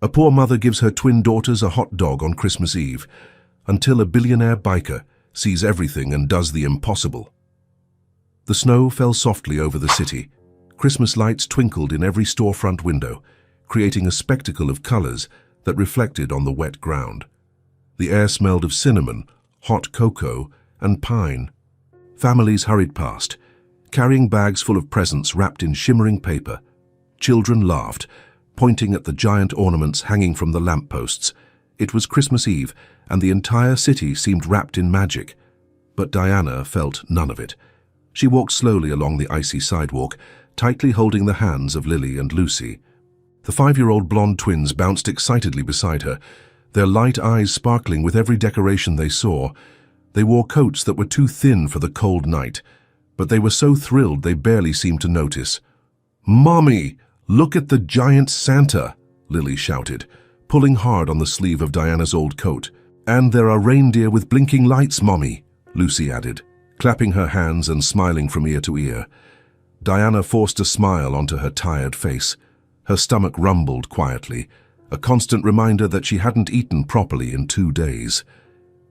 A poor mother gives her twin daughters a hot dog on Christmas Eve, until a billionaire biker sees everything and does the impossible. The snow fell softly over the city. Christmas lights twinkled in every storefront window, creating a spectacle of colors that reflected on the wet ground. The air smelled of cinnamon, hot cocoa, and pine. Families hurried past, carrying bags full of presents wrapped in shimmering paper. Children laughed, pointing at the giant ornaments hanging from the lampposts. It was Christmas Eve, and the entire city seemed wrapped in magic. But Diana felt none of it. She walked slowly along the icy sidewalk, tightly holding the hands of Lily and Lucy. The 5-year-old blonde twins bounced excitedly beside her, their light eyes sparkling with every decoration they saw. They wore coats that were too thin for the cold night, but they were so thrilled they barely seemed to notice. "Mommy, look at the giant Santa!" Lily shouted, pulling hard on the sleeve of Diana's old coat. "And there are reindeer with blinking lights, Mommy," Lucy added, clapping her hands and smiling from ear to ear. Diana forced a smile onto her tired face. Her stomach rumbled quietly, a constant reminder that she hadn't eaten properly in 2 days.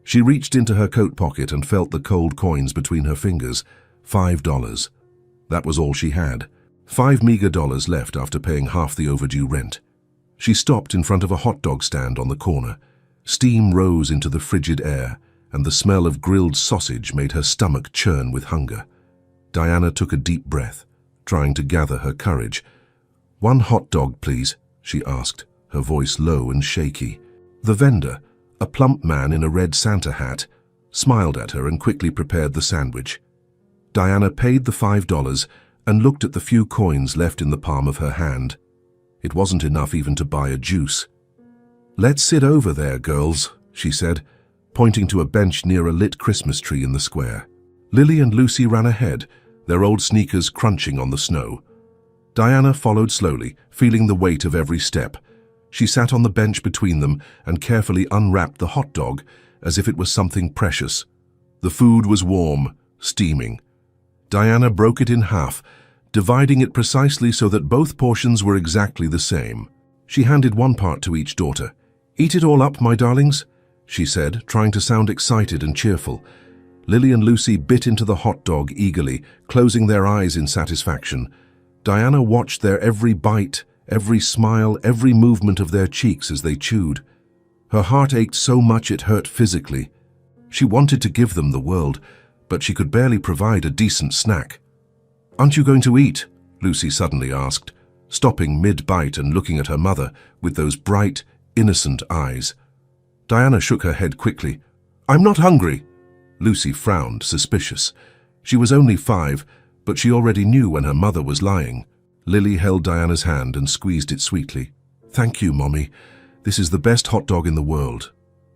She reached into her coat pocket and felt the cold coins between her fingers. $5. That was all she had. 5 meager dollars left after paying half the overdue rent. She stopped in front of a hot dog stand on the corner. Steam rose into the frigid air, and the smell of grilled sausage made her stomach churn with hunger. Diana took a deep breath, trying to gather her courage. "1 hot dog, please," she asked, her voice low and shaky. The vendor, a plump man in a red Santa hat, smiled at her and quickly prepared the sandwich. Diana paid the $5 and looked at the few coins left in the palm of her hand. It wasn't enough even to buy a juice. "Let's sit over there, girls," she said, pointing to a bench near a lit Christmas tree in the square. Lily and Lucy ran ahead, their old sneakers crunching on the snow. Diana followed slowly, feeling the weight of every step. She sat on the bench between them and carefully unwrapped the hot dog as if it was something precious. The food was warm, steaming. Diana broke it in half, dividing it precisely so that both portions were exactly the same. She handed 1 part to each daughter. "Eat it all up, my darlings," she said, trying to sound excited and cheerful. Lily and Lucy bit into the hot dog eagerly, closing their eyes in satisfaction. Diana watched their every bite, every smile, every movement of their cheeks as they chewed. Her heart ached so much it hurt physically. She wanted to give them the world, but she could barely provide a decent snack. "Aren't you going to eat?" Lucy suddenly asked, stopping mid-bite and looking at her mother with those bright, innocent eyes. Diana shook her head quickly. "I'm not hungry." Lucy frowned, suspicious. She was only 5, but she already knew when her mother was lying. Lily held Diana's hand and squeezed it sweetly. "Thank you, Mommy. This is the best hot dog in the world."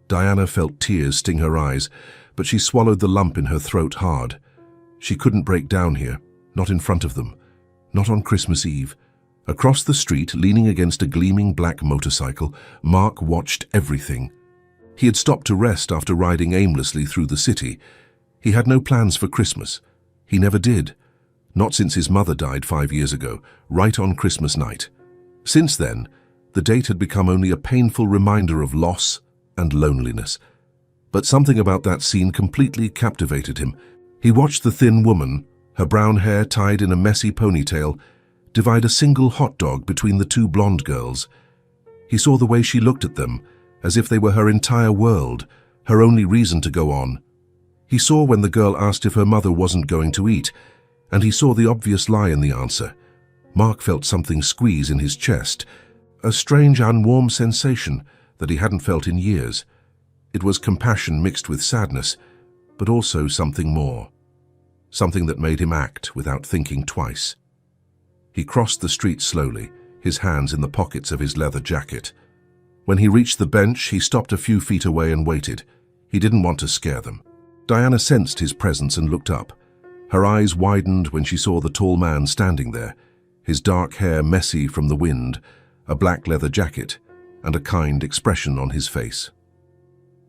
Diana felt tears sting her eyes, but she swallowed the lump in her throat hard. She couldn't break down here, not in front of them, not on Christmas Eve. Across the street, leaning against a gleaming black motorcycle, Mark watched everything. He had stopped to rest after riding aimlessly through the city. He had no plans for Christmas. He never did. Not since his mother died 5 years ago, right on Christmas night. Since then, the date had become only a painful reminder of loss and loneliness. But something about that scene completely captivated him. He watched the thin woman, her brown hair tied in a messy ponytail, divide a single hot dog between the 2 blonde girls. He saw the way she looked at them, as if they were her entire world, her only reason to go on. He saw when the girl asked if her mother wasn't going to eat, and he saw the obvious lie in the answer. Mark felt something squeeze in his chest, a strange unwarm sensation that he hadn't felt in years. It was compassion mixed with sadness, but also something more. Something that made him act without thinking twice. He crossed the street slowly, his hands in the pockets of his leather jacket. When he reached the bench, he stopped a few feet away and waited. He didn't want to scare them. Diana sensed his presence and looked up. Her eyes widened when she saw the tall man standing there, his dark hair messy from the wind, a black leather jacket, and a kind expression on his face.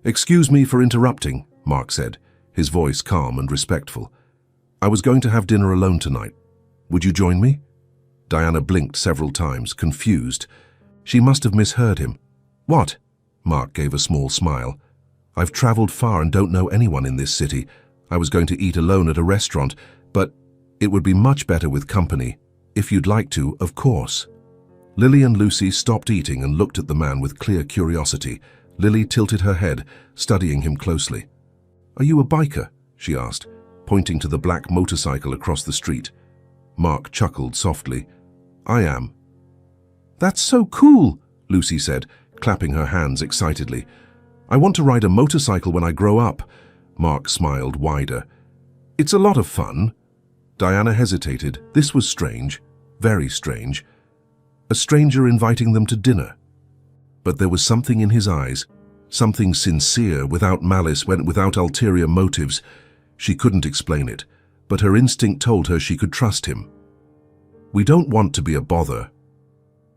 "Excuse me for interrupting," Mark said, his voice calm and respectful. "I was going to have dinner alone tonight. Would you join me?" Diana blinked several times, confused. She must have misheard him. "What?" Mark gave a small smile. "I've traveled far and don't know anyone in this city. I was going to eat alone at a restaurant, but it would be much better with company. If you'd like to, of course." Lily and Lucy stopped eating and looked at the man with clear curiosity. Lily tilted her head, studying him closely. "Are you a biker?" she asked, pointing to the black motorcycle across the street. Mark chuckled softly. "I am." "That's so cool," Lucy said, clapping her hands excitedly. "I want to ride a motorcycle when I grow up." Mark smiled wider. "It's a lot of fun." Diana hesitated. This was strange, very strange. A stranger inviting them to dinner. But there was something in his eyes, something sincere, without malice, without ulterior motives. She couldn't explain it, but her instinct told her she could trust him. "We don't want to be a bother."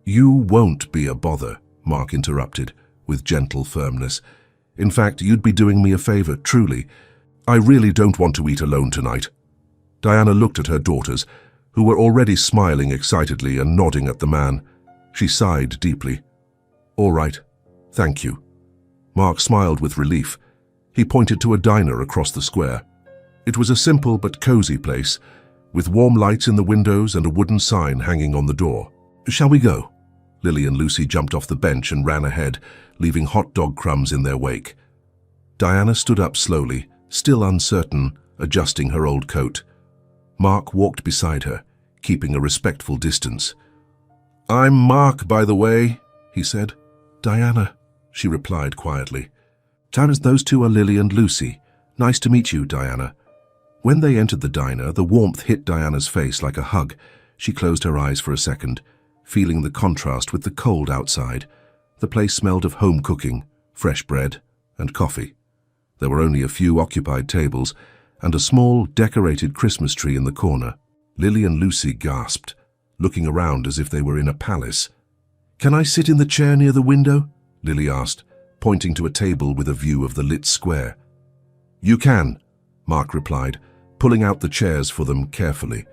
"You won't be a bother," Mark interrupted, with gentle firmness. "In fact, you'd be doing me a favor, truly. I really don't want to eat alone tonight." Diana looked at her daughters, who were already smiling excitedly and nodding at the man. She sighed deeply. "All right, thank you." Mark smiled with relief. He pointed to a diner across the square. It was a simple but cozy place, with warm lights in the windows and a wooden sign hanging on the door. "Shall we go?" Lily and Lucy jumped off the bench and ran ahead, leaving hot dog crumbs in their wake. Diana stood up slowly, still uncertain, adjusting her old coat. Mark walked beside her, keeping a respectful distance. "I'm Mark, by the way," he said. "Diana," she replied quietly. "Those two are Lily and Lucy. Nice to meet you, Diana." When they entered the diner, the warmth hit Diana's face like a hug. She closed her eyes for a second, feeling the contrast with the cold outside. The place smelled of home cooking, fresh bread, and coffee. There were only a few occupied tables, and a small, decorated Christmas tree in the corner. Lily and Lucy gasped, looking around as if they were in a palace. "Can I sit in the chair near the window?" Lily asked, pointing to a table with a view of the lit square. "You can," Mark replied, pulling out the chairs for them carefully.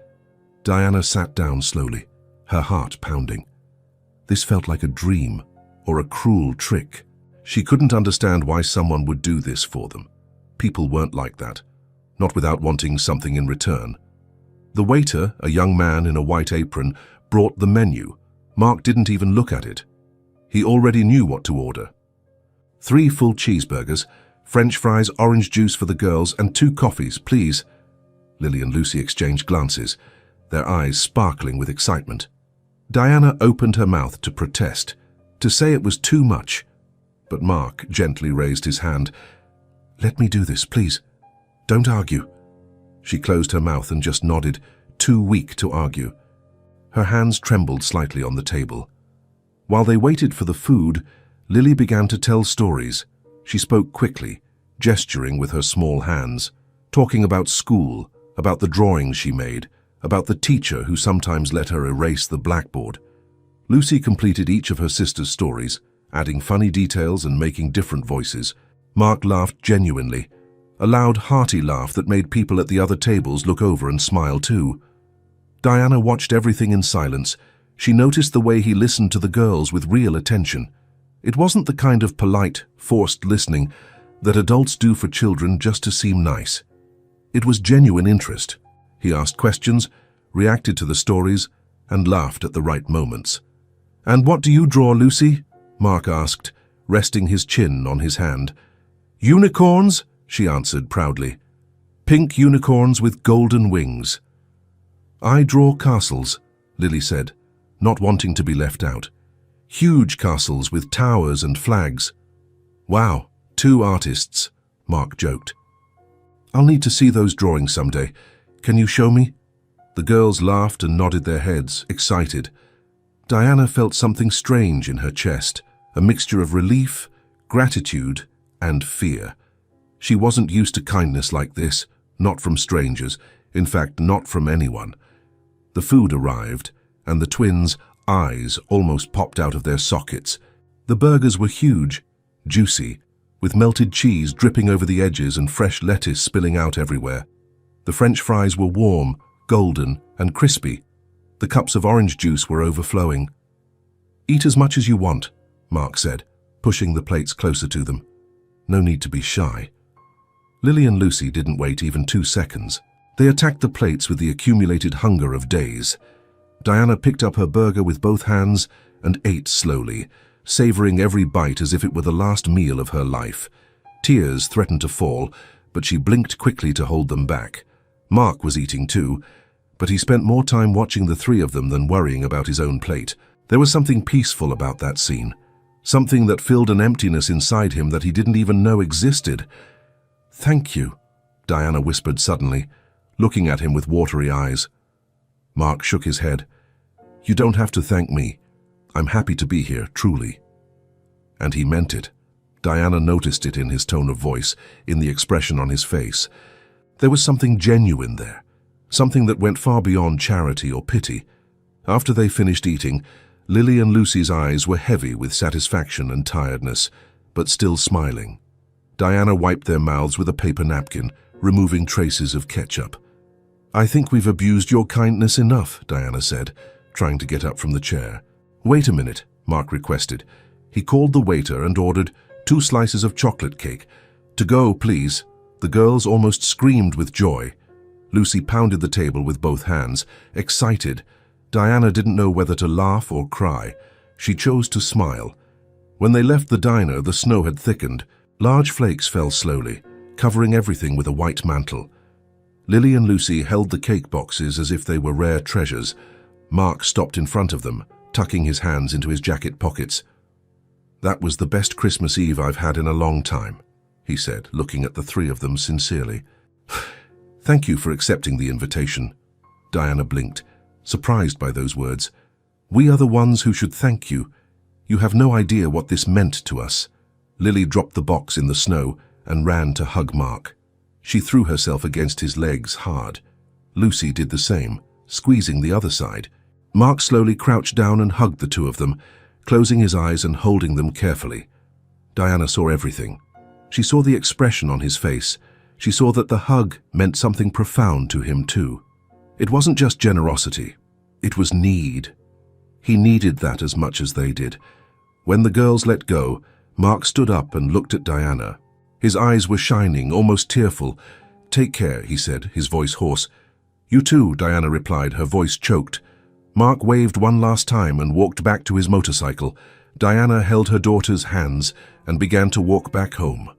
Diana sat down slowly, her heart pounding. This felt like a dream, or a cruel trick. She couldn't understand why someone would do this for them. People weren't like that, not without wanting something in return. The waiter, a young man in a white apron, brought the menu. Mark didn't even look at it. He already knew what to order. 3 full cheeseburgers, French fries, orange juice for the girls, and 2 coffees, please. Lily and Lucy exchanged glances, their eyes sparkling with excitement. Diana opened her mouth to protest, to say it was too much. But Mark gently raised his hand. "Let me do this, please. Don't argue." She closed her mouth and just nodded, too weak to argue. Her hands trembled slightly on the table. While they waited for the food, Lily began to tell stories. She spoke quickly, gesturing with her small hands, talking about school, about the drawings she made, about the teacher who sometimes let her erase the blackboard. Lucy completed each of her sister's stories, adding funny details and making different voices. Mark laughed genuinely, a loud, hearty laugh that made people at the other tables look over and smile too. Diana watched everything in silence. She noticed the way he listened to the girls with real attention. It wasn't the kind of polite, forced listening that adults do for children just to seem nice. It was genuine interest. He asked questions, reacted to the stories, and laughed at the right moments. "And what do you draw, Lucy?" Mark asked, resting his chin on his hand. "Unicorns," she answered proudly. "Pink unicorns with golden wings." "I draw castles," Lily said, not wanting to be left out. "Huge castles with towers and flags." "Wow, 2 artists," Mark joked. "I'll need to see those drawings someday. Can you show me?" The girls laughed and nodded their heads, excited. Diana felt something strange in her chest, a mixture of relief, gratitude, and fear. She wasn't used to kindness like this, not from strangers, in fact, not from anyone. The food arrived, and the twins' eyes almost popped out of their sockets. The burgers were huge, juicy, with melted cheese dripping over the edges and fresh lettuce spilling out everywhere. The French fries were warm, golden, and crispy. The cups of orange juice were overflowing. "Eat as much as you want," Mark said, pushing the plates closer to them. "No need to be shy." Lily and Lucy didn't wait even 2 seconds. They attacked the plates with the accumulated hunger of days. Diana picked up her burger with both hands and ate slowly, savoring every bite as if it were the last meal of her life. Tears threatened to fall, but she blinked quickly to hold them back. Mark was eating too, but he spent more time watching the three of them than worrying about his own plate. There was something peaceful about that scene, something that filled an emptiness inside him that he didn't even know existed. "Thank you," Diana whispered suddenly, looking at him with watery eyes. Mark shook his head. "You don't have to thank me. I'm happy to be here, truly." And he meant it. Diana noticed it in his tone of voice, in the expression on his face. There was something genuine there, something that went far beyond charity or pity. After they finished eating, Lily and Lucy's eyes were heavy with satisfaction and tiredness, but still smiling. Diana wiped their mouths with a paper napkin, removing traces of ketchup. "I think we've abused your kindness enough," Diana said, trying to get up from the chair. "Wait a minute," Mark requested. He called the waiter and ordered 2 slices of chocolate cake. "To go, please." The girls almost screamed with joy. Lucy pounded the table with both hands, excited. Diana didn't know whether to laugh or cry. She chose to smile. When they left the diner, the snow had thickened. Large flakes fell slowly, covering everything with a white mantle. Lily and Lucy held the cake boxes as if they were rare treasures. Mark stopped in front of them, tucking his hands into his jacket pockets. "That was the best Christmas Eve I've had in a long time," he said, looking at the three of them sincerely. "Thank you for accepting the invitation." Diana blinked, surprised by those words. "We are the ones who should thank you. You have no idea what this meant to us." Lily dropped the box in the snow and ran to hug Mark. She threw herself against his legs hard. Lucy did the same, squeezing the other side. Mark slowly crouched down and hugged the two of them, closing his eyes and holding them carefully. Diana saw everything. She saw the expression on his face. She saw that the hug meant something profound to him too. It wasn't just generosity. It was need. He needed that as much as they did. When the girls let go, Mark stood up and looked at Diana. His eyes were shining, almost tearful. "Take care," he said, his voice hoarse. "You too," Diana replied, her voice choked. Mark waved one last time and walked back to his motorcycle. Diana held her daughter's hands and began to walk back home.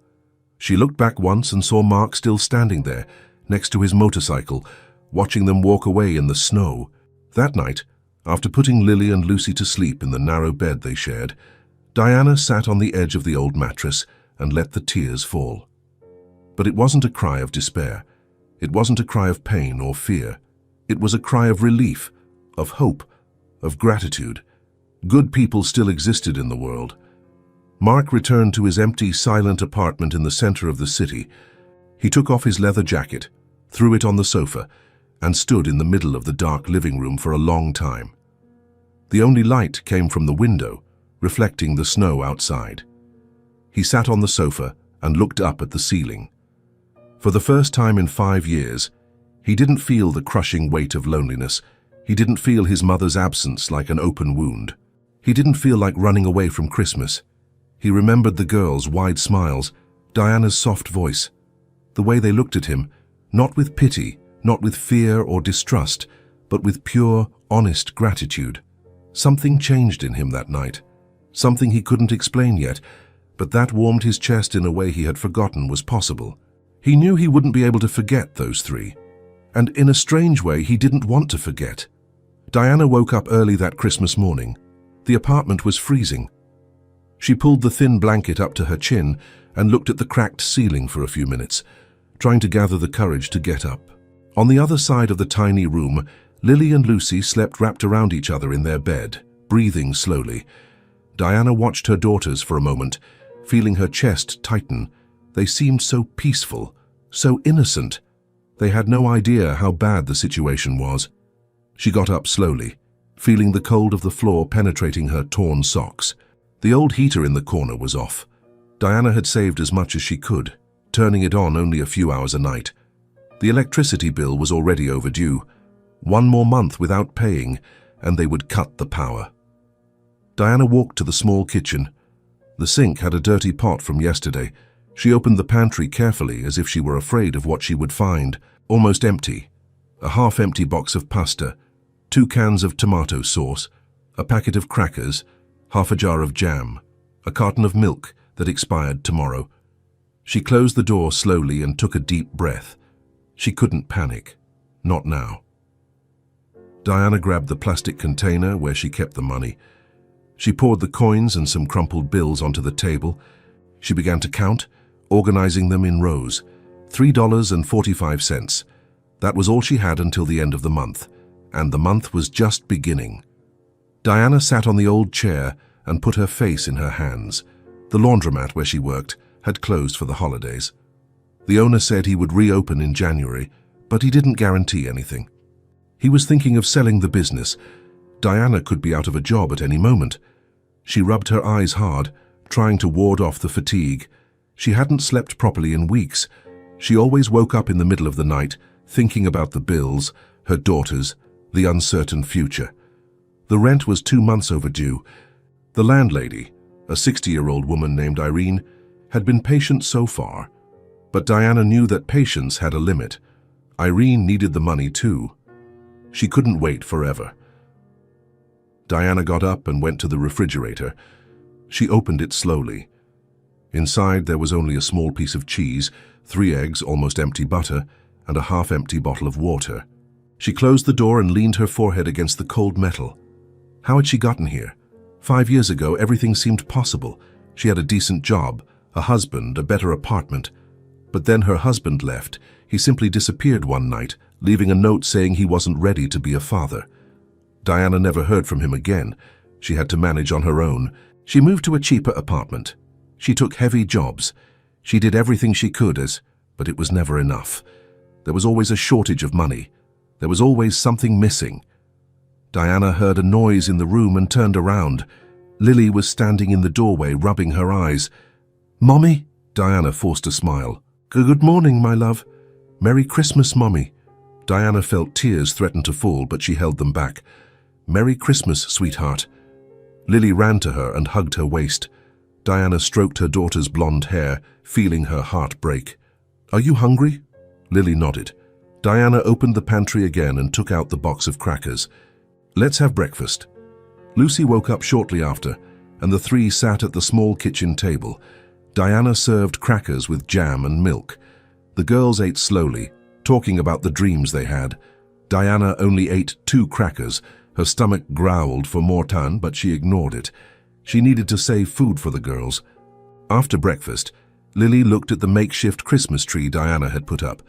She looked back once and saw Mark still standing there, next to his motorcycle, watching them walk away in the snow. That night, after putting Lily and Lucy to sleep in the narrow bed they shared, Diana sat on the edge of the old mattress and let the tears fall. But it wasn't a cry of despair. It wasn't a cry of pain or fear. It was a cry of relief, of hope, of gratitude. Good people still existed in the world. Mark returned to his empty, silent apartment in the center of the city. He took off his leather jacket, threw it on the sofa, and stood in the middle of the dark living room for a long time. The only light came from the window, reflecting the snow outside. He sat on the sofa and looked up at the ceiling. For the first time in 5 years, he didn't feel the crushing weight of loneliness. He didn't feel his mother's absence like an open wound. He didn't feel like running away from Christmas. He remembered the girls' wide smiles, Diana's soft voice, the way they looked at him, not with pity, not with fear or distrust, but with pure, honest gratitude. Something changed in him that night, something he couldn't explain yet, but that warmed his chest in a way he had forgotten was possible. He knew he wouldn't be able to forget those three, and in a strange way he didn't want to forget. Diana woke up early that Christmas morning. The apartment was freezing. She pulled the thin blanket up to her chin and looked at the cracked ceiling for a few minutes, trying to gather the courage to get up. On the other side of the tiny room, Lily and Lucy slept wrapped around each other in their bed, breathing slowly. Diana watched her daughters for a moment, feeling her chest tighten. They seemed so peaceful, so innocent. They had no idea how bad the situation was. She got up slowly, feeling the cold of the floor penetrating her torn socks. The old heater in the corner was off. Diana had saved as much as she could, turning it on only a few hours a night. The electricity bill was already overdue. 1 more month without paying, and they would cut the power. Diana walked to the small kitchen. The sink had a dirty pot from yesterday. She opened the pantry carefully as if she were afraid of what she would find. Almost empty. A half-empty box of pasta, 2 cans of tomato sauce, a packet of crackers, half a jar of jam, a carton of milk that expired tomorrow. She closed the door slowly and took a deep breath. She couldn't panic. Not now. Diana grabbed the plastic container where she kept the money. She poured the coins and some crumpled bills onto the table. She began to count, organizing them in rows. $3.45. That was all she had until the end of the month, and the month was just beginning. Diana sat on the old chair and put her face in her hands. The laundromat where she worked had closed for the holidays. The owner said he would reopen in January, but he didn't guarantee anything. He was thinking of selling the business. Diana could be out of a job at any moment. She rubbed her eyes hard, trying to ward off the fatigue. She hadn't slept properly in weeks. She always woke up in the middle of the night, thinking about the bills, her daughters, the uncertain future. The rent was 2 months overdue. The landlady, a 60-year-old woman named Irene, had been patient so far. But Diana knew that patience had a limit. Irene needed the money too. She couldn't wait forever. Diana got up and went to the refrigerator. She opened it slowly. Inside there was only a small piece of cheese, 3 eggs, almost empty butter, and a half-empty bottle of water. She closed the door and leaned her forehead against the cold metal. How had she gotten here? 5 years ago, everything seemed possible. She had a decent job, a husband, a better apartment. But then her husband left. He simply disappeared one night, leaving a note saying he wasn't ready to be a father. Diana never heard from him again. She had to manage on her own. She moved to a cheaper apartment. She took heavy jobs. She did everything she could, but it was never enough. There was always a shortage of money. There was always something missing. Diana heard a noise in the room and turned around. Lily was standing in the doorway, rubbing her eyes. "Mommy?" Diana forced a smile. "Good morning, my love." "Merry Christmas, Mommy." Diana felt tears threaten to fall, but she held them back. "Merry Christmas, sweetheart." Lily ran to her and hugged her waist. Diana stroked her daughter's blonde hair, feeling her heart break. "Are you hungry?" Lily nodded. Diana opened the pantry again and took out the box of crackers. "Let's have breakfast." Lucy woke up shortly after, and the three sat at the small kitchen table. Diana served crackers with jam and milk. The girls ate slowly, talking about the dreams they had. Diana only ate 2 crackers. Her stomach growled for more time, but she ignored it. She needed to save food for the girls. After breakfast, Lily looked at the makeshift Christmas tree Diana had put up.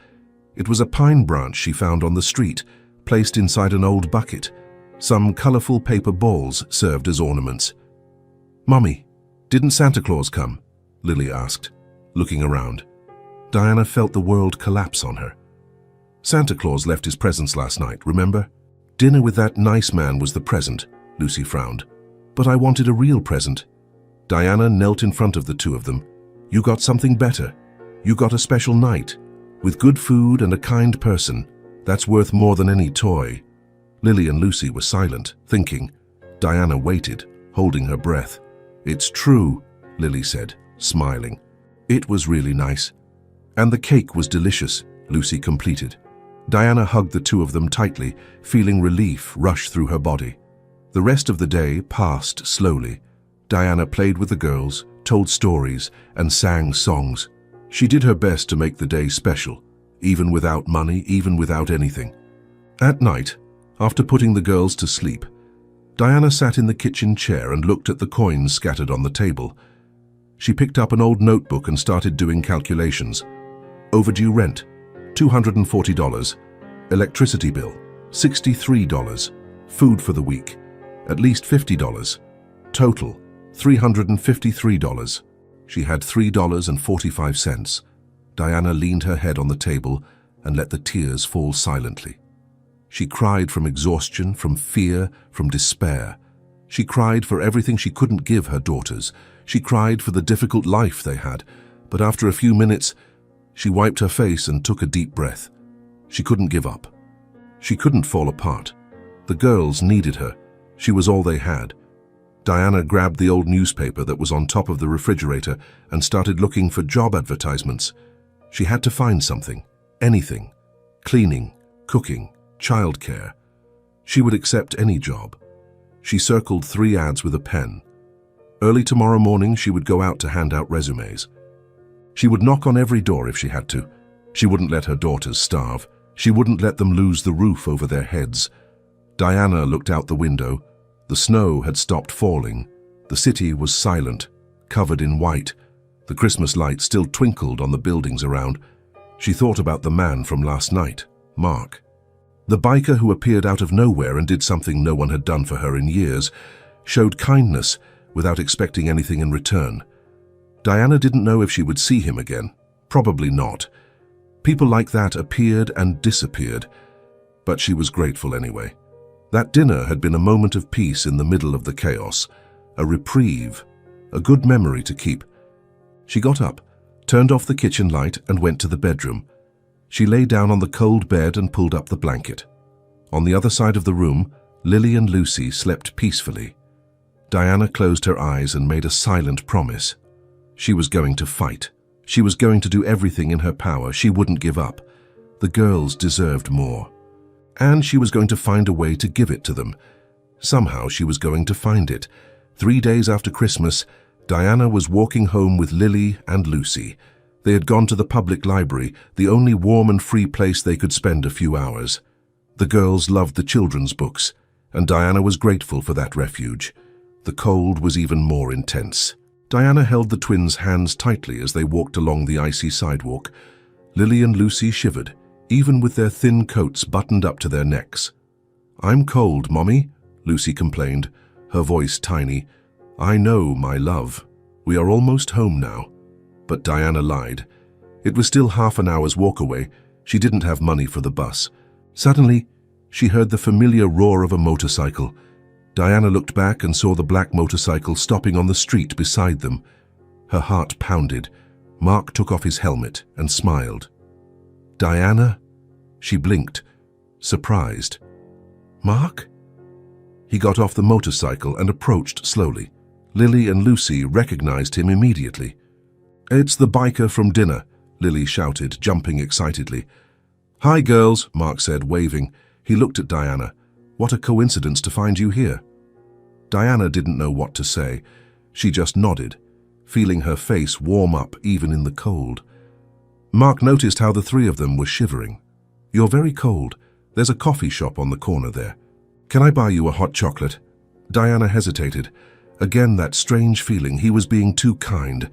It was a pine branch she found on the street, placed inside an old bucket. Some colorful paper balls served as ornaments. "Mommy, didn't Santa Claus come?" Lily asked, looking around. Diana felt the world collapse on her. "Santa Claus left his presents last night, remember? Dinner with that nice man was the present," Lucy frowned. "But I wanted a real present." Diana knelt in front of the two of them. "You got something better. You got a special night, with good food and a kind person. That's worth more than any toy." Lily and Lucy were silent, thinking. Diana waited, holding her breath. "It's true," Lily said, smiling. "It was really nice. And the cake was delicious," Lucy completed. Diana hugged the two of them tightly, feeling relief rush through her body. The rest of the day passed slowly. Diana played with the girls, told stories, and sang songs. She did her best to make the day special, even without money, even without anything. At night, after putting the girls to sleep, Diana sat in the kitchen chair and looked at the coins scattered on the table. She picked up an old notebook and started doing calculations. Overdue rent, $240. Electricity bill, $63. Food for the week, at least $50. Total, $353. She had $3.45. Diana leaned her head on the table and let the tears fall silently. She cried from exhaustion, from fear, from despair. She cried for everything she couldn't give her daughters. She cried for the difficult life they had. But after a few minutes, she wiped her face and took a deep breath. She couldn't give up. She couldn't fall apart. The girls needed her. She was all they had. Diana grabbed the old newspaper that was on top of the refrigerator and started looking for job advertisements. She had to find something, anything. Cleaning, cooking, childcare. She would accept any job. She circled 3 ads with a pen. Early tomorrow morning, she would go out to hand out resumes. She would knock on every door if she had to. She wouldn't let her daughters starve. She wouldn't let them lose the roof over their heads. Diana looked out the window. The snow had stopped falling. The city was silent, covered in white. The Christmas lights still twinkled on the buildings around. She thought about the man from last night, Mark. The biker who appeared out of nowhere and did something no one had done for her in years, showed kindness without expecting anything in return. Diana didn't know if she would see him again. Probably not. People like that appeared and disappeared, but she was grateful anyway. That dinner had been a moment of peace in the middle of the chaos, a reprieve, a good memory to keep. She got up, turned off the kitchen light and went to the bedroom. She lay down on the cold bed and pulled up the blanket. On the other side of the room, Lily and Lucy slept peacefully. Diana closed her eyes and made a silent promise. She was going to fight. She was going to do everything in her power. She wouldn't give up. The girls deserved more. And she was going to find a way to give it to them. Somehow she was going to find it. 3 days after Christmas, Diana was walking home with Lily and Lucy. They had gone to the public library, the only warm and free place they could spend a few hours. The girls loved the children's books, and Diana was grateful for that refuge. The cold was even more intense. Diana held the twins' hands tightly as they walked along the icy sidewalk. Lily and Lucy shivered, even with their thin coats buttoned up to their necks. "I'm cold, Mommy," Lucy complained, her voice tiny. "I know, my love. We are almost home now." But Diana lied. It was still half an hour's walk away. She didn't have money for the bus. Suddenly, she heard the familiar roar of a motorcycle. Diana looked back and saw the black motorcycle stopping on the street beside them. Her heart pounded. Mark took off his helmet and smiled. "Diana?" She blinked, surprised. "Mark?" He got off the motorcycle and approached slowly. Lily and Lucy recognized him immediately. "It's the biker from dinner," Lily shouted, jumping excitedly. "Hi, girls," Mark said, waving. He looked at Diana. "What a coincidence to find you here." Diana didn't know what to say. She just nodded, feeling her face warm up even in the cold. Mark noticed how the 3 of them were shivering. "You're very cold. There's a coffee shop on the corner there. Can I buy you a hot chocolate?" Diana hesitated. Again, that strange feeling he was being too kind.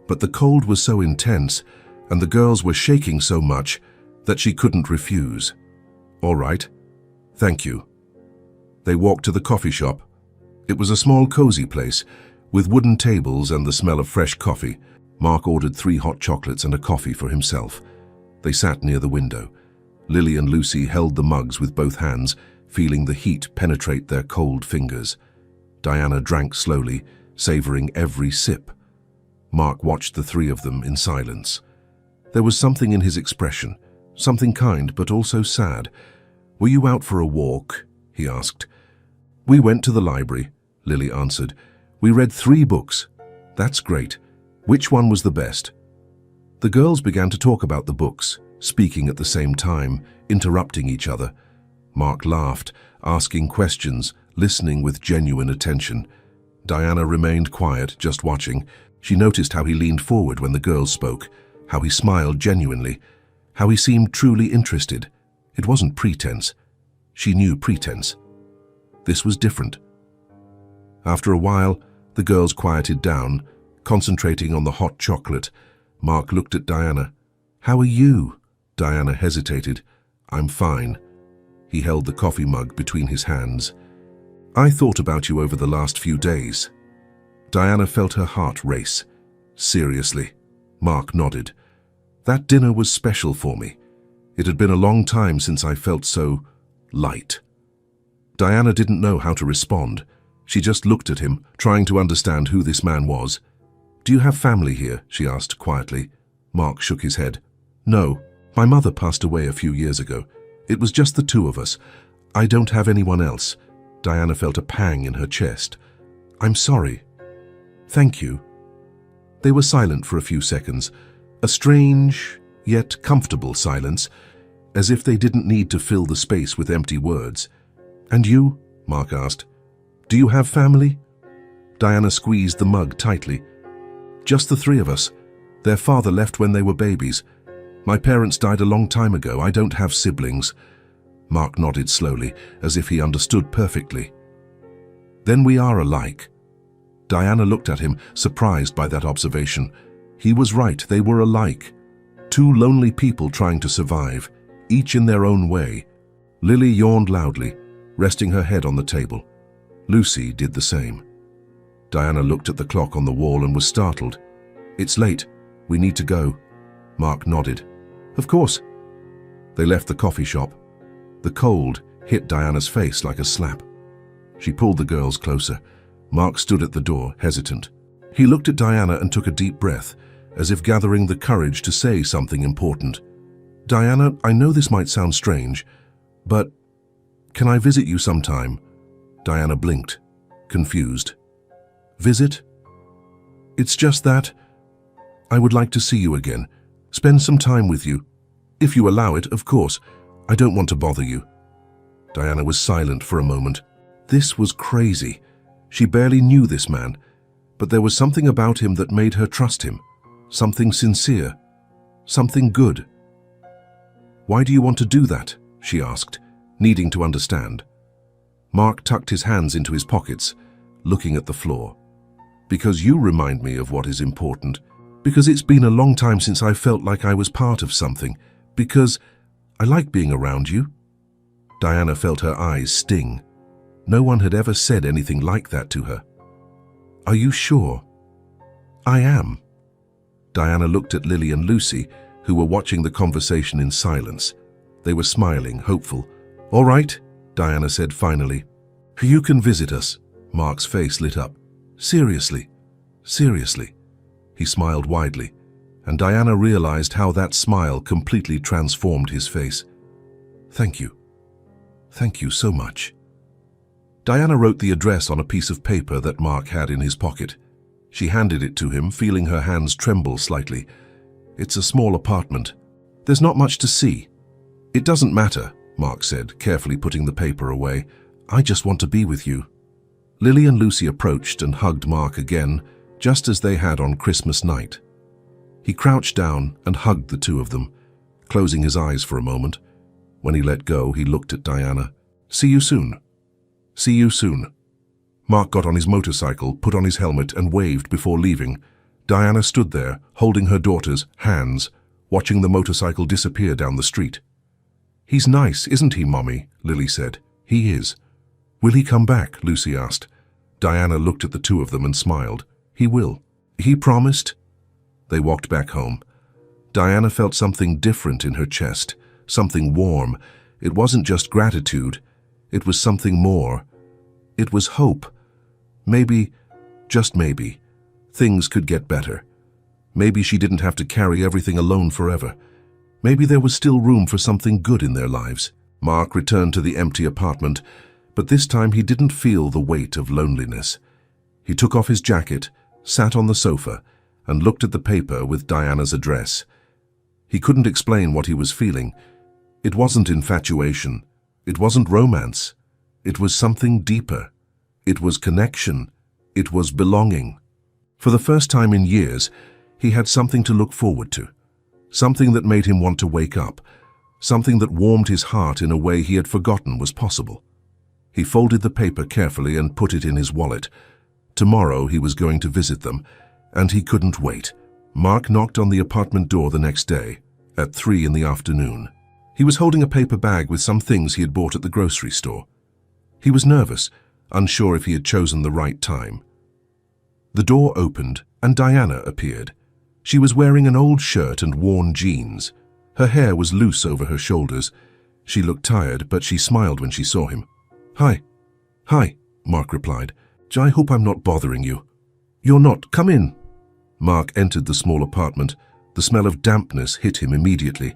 But the cold was so intense, and the girls were shaking so much, that she couldn't refuse. "All right. Thank you." They walked to the coffee shop. It was a small, cozy place, with wooden tables and the smell of fresh coffee. Mark ordered 3 hot chocolates and a coffee for himself. They sat near the window. Lily and Lucy held the mugs with both hands, feeling the heat penetrate their cold fingers. Diana drank slowly, savoring every sip. Mark watched the 3 of them in silence. There was something in his expression, something kind but also sad. "Were you out for a walk?" he asked. "We went to the library," Lily answered. "We read 3 books. That's great. Which one was the best?" The girls began to talk about the books, speaking at the same time, interrupting each other. Mark laughed, asking questions, listening with genuine attention. Diana remained quiet, just watching. She noticed how he leaned forward when the girls spoke, how he smiled genuinely, how he seemed truly interested. It wasn't pretense. She knew pretense. This was different. After a while, the girls quieted down, concentrating on the hot chocolate. Mark looked at Diana. "How are you?" Diana hesitated. "I'm fine." He held the coffee mug between his hands. "I thought about you over the last few days." Diana felt her heart race. "Seriously?" Mark nodded. "That dinner was special for me. It had been a long time since I felt so light." Diana didn't know how to respond. She just looked at him, trying to understand who this man was. "Do you have family here?" she asked quietly. Mark shook his head. "No, my mother passed away a few years ago. It was just the 2 of us. I don't have anyone else." Diana felt a pang in her chest. I'm sorry. Thank you. They were silent for a few seconds, a strange, yet comfortable silence, as if they didn't need to fill the space with empty words. And you? Mark asked. Do you have family? Diana squeezed the mug tightly. Just the three of us. Their father left when they were babies. My parents died a long time ago. I don't have siblings. Mark nodded slowly, as if he understood perfectly. Then we are alike. Diana looked at him, surprised by that observation. He was right, they were alike. Two lonely people trying to survive, each in their own way. Lily yawned loudly, resting her head on the table. Lucy did the same. Diana looked at the clock on the wall and was startled. It's late. We need to go. Mark nodded. Of course. They left the coffee shop. The cold hit Diana's face like a slap. She pulled the girls closer. Mark stood at the door, hesitant. He looked at Diana and took a deep breath, as if gathering the courage to say something important. Diana, I know this might sound strange, but can I visit you sometime? Diana blinked, confused. Visit? It's just that I would like to see you again, spend some time with you. If you allow it, of course. I don't want to bother you. Diana was silent for a moment. This was crazy. She barely knew this man, but there was something about him that made her trust him. Something sincere. Something good. Why do you want to do that? She asked, needing to understand. Mark tucked his hands into his pockets, looking at the floor. Because you remind me of what is important. Because it's been a long time since I felt like I was part of something. Because I like being around you. Diana felt her eyes sting. No one had ever said anything like that to her. Are you sure? I am. Diana looked at Lily and Lucy, who were watching the conversation in silence. They were smiling, hopeful. All right, Diana said finally. You can visit us. Mark's face lit up. Seriously, seriously. He smiled widely, and Diana realized how that smile completely transformed his face. Thank you. Thank you so much. Diana wrote the address on a piece of paper that Mark had in his pocket. She handed it to him, feeling her hands tremble slightly. It's a small apartment. There's not much to see. It doesn't matter, Mark said, carefully putting the paper away. I just want to be with you. Lily and Lucy approached and hugged Mark again, just as they had on Christmas night. He crouched down and hugged the two of them, closing his eyes for a moment. When he let go, he looked at Diana. See you soon. See you soon. Mark got on his motorcycle, put on his helmet, and waved before leaving. Diana stood there, holding her daughter's hands, watching the motorcycle disappear down the street. He's nice, isn't he, Mommy? Lily said. He is. Will he come back? Lucy asked. Diana looked at the two of them and smiled. He will. He promised. They walked back home. Diana felt something different in her chest, something warm. It wasn't just gratitude. It was something more. It was hope. Maybe, just maybe, things could get better. Maybe she didn't have to carry everything alone forever. Maybe there was still room for something good in their lives. Mark returned to the empty apartment, but this time he didn't feel the weight of loneliness. He took off his jacket, sat on the sofa, and looked at the paper with Diana's address. He couldn't explain what he was feeling. It wasn't infatuation. It wasn't romance. It was something deeper. It was connection. It was belonging. For the first time in years, he had something to look forward to. Something that made him want to wake up. Something that warmed his heart in a way he had forgotten was possible. He folded the paper carefully and put it in his wallet. Tomorrow he was going to visit them, and he couldn't wait. Mark knocked on the apartment door the next day, at 3 in the afternoon. He was holding a paper bag with some things he had bought at the grocery store. He was nervous, unsure if he had chosen the right time. The door opened, and Diana appeared. She was wearing an old shirt and worn jeans. Her hair was loose over her shoulders. She looked tired, but she smiled when she saw him. Hi. Hi, Mark replied. I hope I'm not bothering you. You're not. Come in. Mark entered the small apartment. The smell of dampness hit him immediately.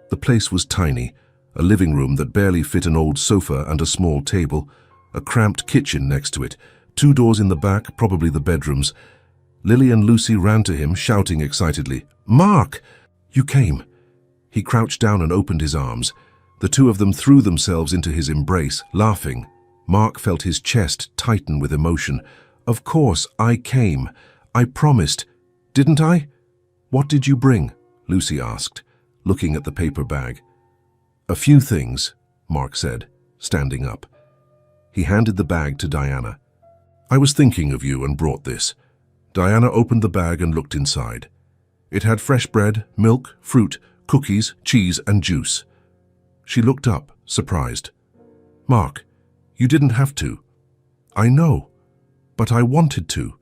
The place was tiny, a living room that barely fit an old sofa and a small table, a cramped kitchen next to it, 2 doors in the back, probably the bedrooms. Lily and Lucy ran to him, shouting excitedly, "Mark! You came!" He crouched down and opened his arms. The two of them threw themselves into his embrace, laughing. Mark felt his chest tighten with emotion. "Of course, I came. I promised. Didn't I?" "What did you bring?" Lucy asked, looking at the paper bag. "A few things," Mark said, standing up. He handed the bag to Diana. "I was thinking of you and brought this." Diana opened the bag and looked inside. It had fresh bread, milk, fruit, cookies, cheese, and juice. She looked up, surprised. "Mark, you didn't have to." "I know, but I wanted to."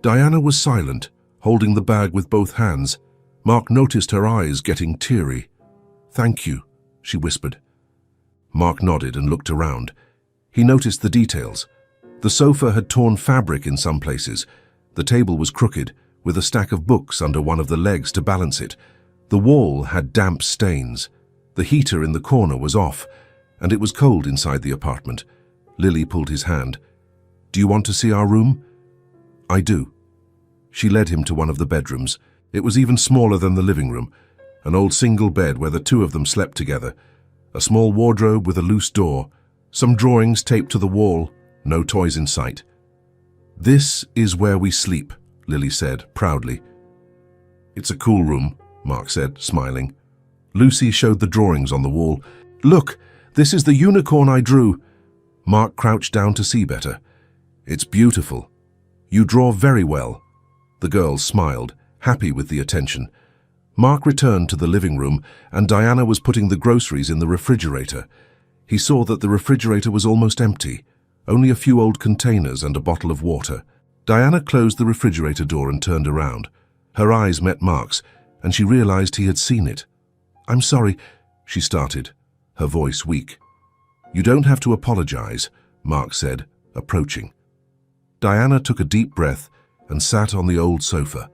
Diana was silent, holding the bag with both hands. Mark noticed her eyes getting teary. "Thank you," she whispered. Mark nodded and looked around. He noticed the details. The sofa had torn fabric in some places. The table was crooked, with a stack of books under one of the legs to balance it. The wall had damp stains. The heater in the corner was off, and it was cold inside the apartment. Lily pulled his hand. "Do you want to see our room?" "I do." She led him to one of the bedrooms. It was even smaller than the living room, an old single bed where the two of them slept together, a small wardrobe with a loose door, some drawings taped to the wall, no toys in sight. "This is where we sleep," Lily said proudly. "It's a cool room," Mark said, smiling. Lucy showed the drawings on the wall. "Look, this is the unicorn I drew." Mark crouched down to see better. "It's beautiful. You draw very well." The girls smiled, happy with the attention. Mark returned to the living room, and Diana was putting the groceries in the refrigerator. He saw that the refrigerator was almost empty, only a few old containers and a bottle of water. Diana closed the refrigerator door and turned around. Her eyes met Mark's, and she realized he had seen it. "I'm sorry," she started, her voice weak. "You don't have to apologize," Mark said, approaching. Diana took a deep breath and sat on the old sofa.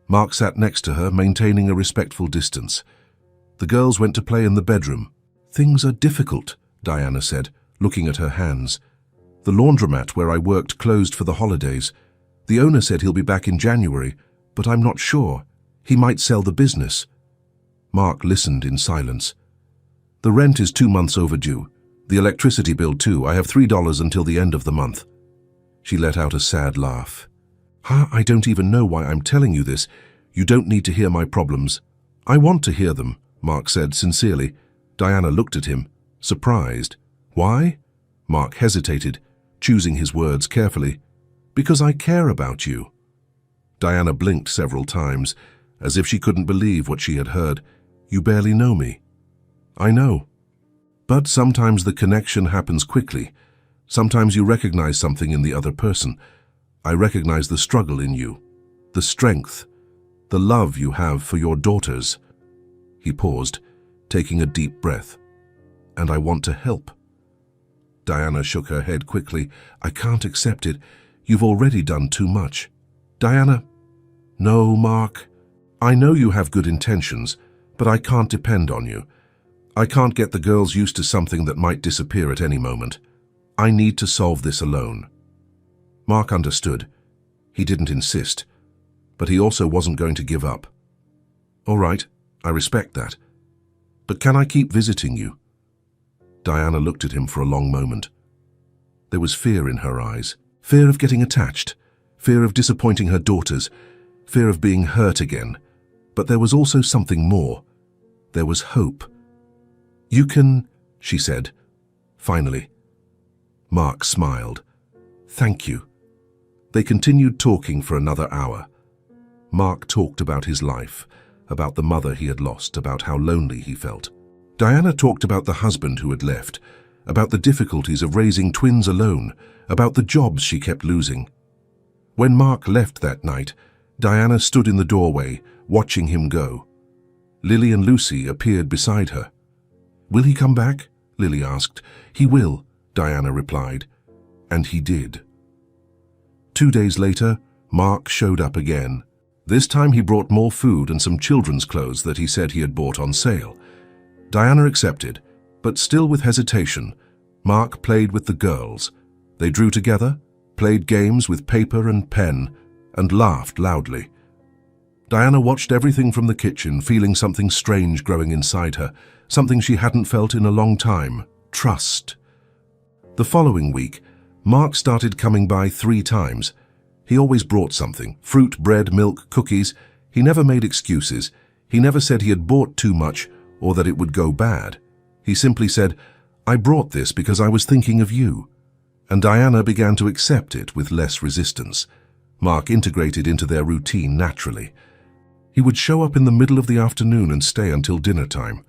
Mark sat next to her, maintaining a respectful distance. The girls went to play in the bedroom. "Things are difficult," Diana said, looking at her hands. "The laundromat where I worked closed for the holidays. The owner said he'll be back in January, but I'm not sure. He might sell the business." Mark listened in silence. "The rent is 2 months overdue. The electricity bill too. I have $3 until the end of the month." She let out a sad laugh. "I don't even know why I'm telling you this. You don't need to hear my problems." "I want to hear them," Mark said sincerely. Diana looked at him, surprised. "Why?" Mark hesitated, choosing his words carefully. "Because I care about you." Diana blinked several times, as if she couldn't believe what she had heard. "You barely know me." "I know. But sometimes the connection happens quickly. Sometimes you recognize something in the other person. I recognize the struggle in you, the strength, the love you have for your daughters." He paused, taking a deep breath. "And I want to help." Diana shook her head quickly. "I can't accept it. You've already done too much." "Diana." "No, Mark. I know you have good intentions, but I can't depend on you. I can't get the girls used to something that might disappear at any moment. I need to solve this alone." Mark understood. He didn't insist, but he also wasn't going to give up. "All right, I respect that. But can I keep visiting you?" Diana looked at him for a long moment. There was fear in her eyes, fear of getting attached, fear of disappointing her daughters, fear of being hurt again. But there was also something more. There was hope. "You can," she said, finally. Mark smiled. "Thank you." They continued talking for another hour. Mark talked about his life, about the mother he had lost, about how lonely he felt. Diana talked about the husband who had left, about the difficulties of raising twins alone, about the jobs she kept losing. When Mark left that night, Diana stood in the doorway, watching him go. Lily and Lucy appeared beside her. "Will he come back?" Lily asked. "He will," Diana replied. And he did. 2 days later, Mark showed up again. This time he brought more food and some children's clothes that he said he had bought on sale. Diana accepted, but still with hesitation. Mark played with the girls. They drew together, played games with paper and pen, and laughed loudly. Diana watched everything from the kitchen, feeling something strange growing inside her, something she hadn't felt in a long time: trust. The following week, Mark started coming by 3 times. He always brought something: fruit, bread, milk, cookies. He never made excuses. He never said he had bought too much or that it would go bad. He simply said, "I brought this because I was thinking of you." And Diana began to accept it with less resistance. Mark integrated into their routine naturally. He would show up in the middle of the afternoon and stay until dinner time.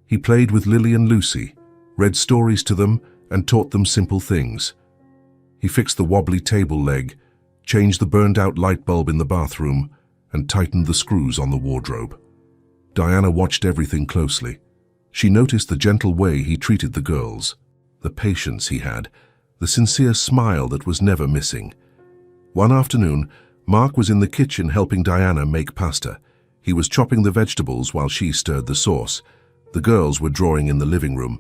He played with Lily and Lucy, read stories to them, and taught them simple things. He fixed the wobbly table leg, changed the burned-out light bulb in the bathroom, and tightened the screws on the wardrobe. Diana watched everything closely. She noticed the gentle way he treated the girls, the patience he had, the sincere smile that was never missing. One afternoon, Mark was in the kitchen helping Diana make pasta. He was chopping the vegetables while she stirred the sauce. The girls were drawing in the living room.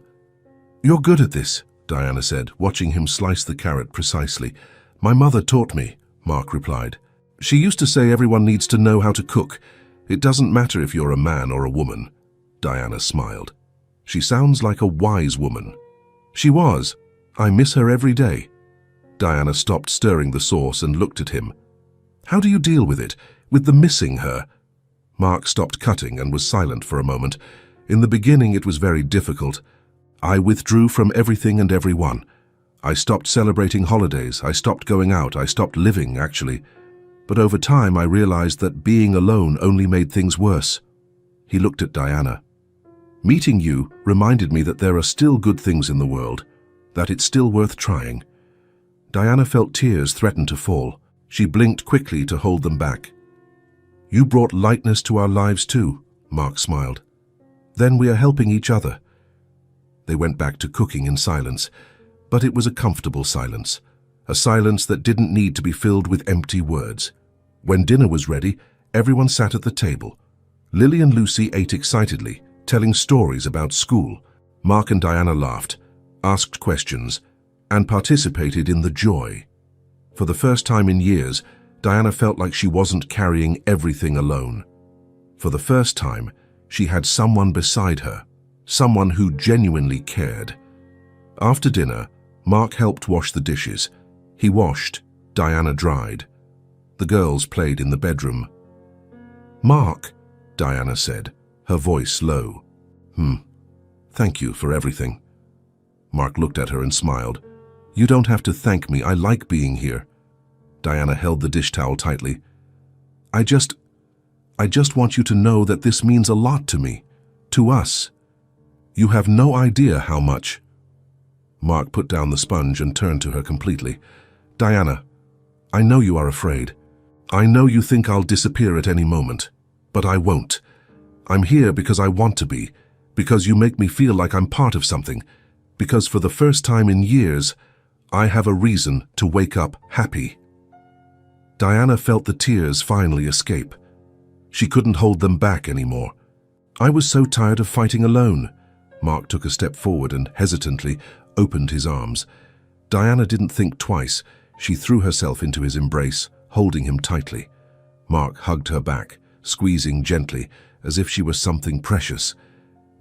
"You're good at this," Diana said, watching him slice the carrot precisely. "My mother taught me," Mark replied. "She used to say everyone needs to know how to cook. It doesn't matter if you're a man or a woman." Diana smiled. "She sounds like a wise woman." She was. I miss her every day. Diana stopped stirring the sauce and looked at him. "How do you deal with it, with the missing her?" Mark stopped cutting and was silent for a moment. "In the beginning it was very difficult. I withdrew from everything and everyone. I stopped celebrating holidays, I stopped going out, I stopped living, actually. But over time I realized that being alone only made things worse." He looked at Diana. "Meeting you reminded me that there are still good things in the world, that it's still worth trying." Diana felt tears threaten to fall. She blinked quickly to hold them back. "You brought lightness to our lives too," Mark smiled. "Then we are helping each other." They went back to cooking in silence, but it was a comfortable silence, a silence that didn't need to be filled with empty words. When dinner was ready, everyone sat at the table. Lily and Lucy ate excitedly, telling stories about school. Mark and Diana laughed, asked questions, and participated in the joy. For the first time in years, Diana felt like she wasn't carrying everything alone. For the first time, she had someone beside her, someone who genuinely cared. After dinner, Mark helped wash the dishes. He washed, Diana dried. The girls played in the bedroom. "Mark," Diana said, her voice low. Thank you for everything." Mark looked at her and smiled. "You don't have to thank me. I like being here." Diana held the dish towel tightly. I just want you to know that this means a lot to me, to us. You have no idea how much." Mark put down the sponge and turned to her completely. "Diana, I know you are afraid. I know you think I'll disappear at any moment, but I won't. I'm here because I want to be, because you make me feel like I'm part of something, because for the first time in years, I have a reason to wake up happy." Diana felt the tears finally escape. She couldn't hold them back anymore. "I was so tired of fighting alone." Mark took a step forward and hesitantly opened his arms. Diana didn't think twice. She threw herself into his embrace, holding him tightly. Mark hugged her back, squeezing gently, as if she was something precious.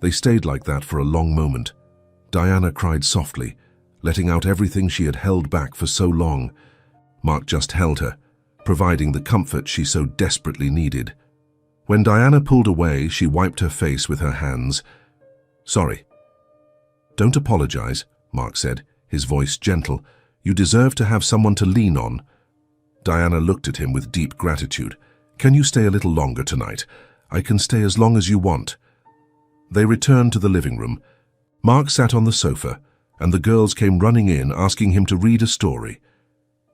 They stayed like that for a long moment. Diana cried softly, letting out everything she had held back for so long. Mark just held her, providing the comfort she so desperately needed. When Diana pulled away, she wiped her face with her hands. "Sorry." "Don't apologize," Mark said, his voice gentle. "You deserve to have someone to lean on." Diana looked at him with deep gratitude. "Can you stay a little longer tonight? I can stay as long as you want." They returned to the living room. Mark sat on the sofa, and the girls came running in, asking him to read a story.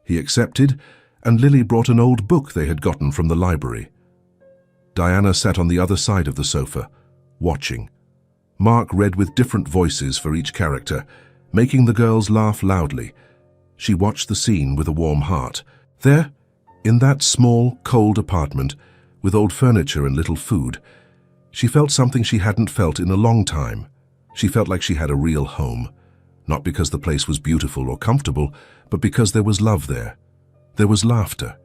He accepted, and Lily brought an old book they had gotten from the library. Diana sat on the other side of the sofa, watching. Mark read with different voices for each character, making the girls laugh loudly. She watched the scene with a warm heart. There, in that small, cold apartment, with old furniture and little food, she felt something she hadn't felt in a long time. She felt like she had a real home. Not because the place was beautiful or comfortable, but because there was love there. There was laughter.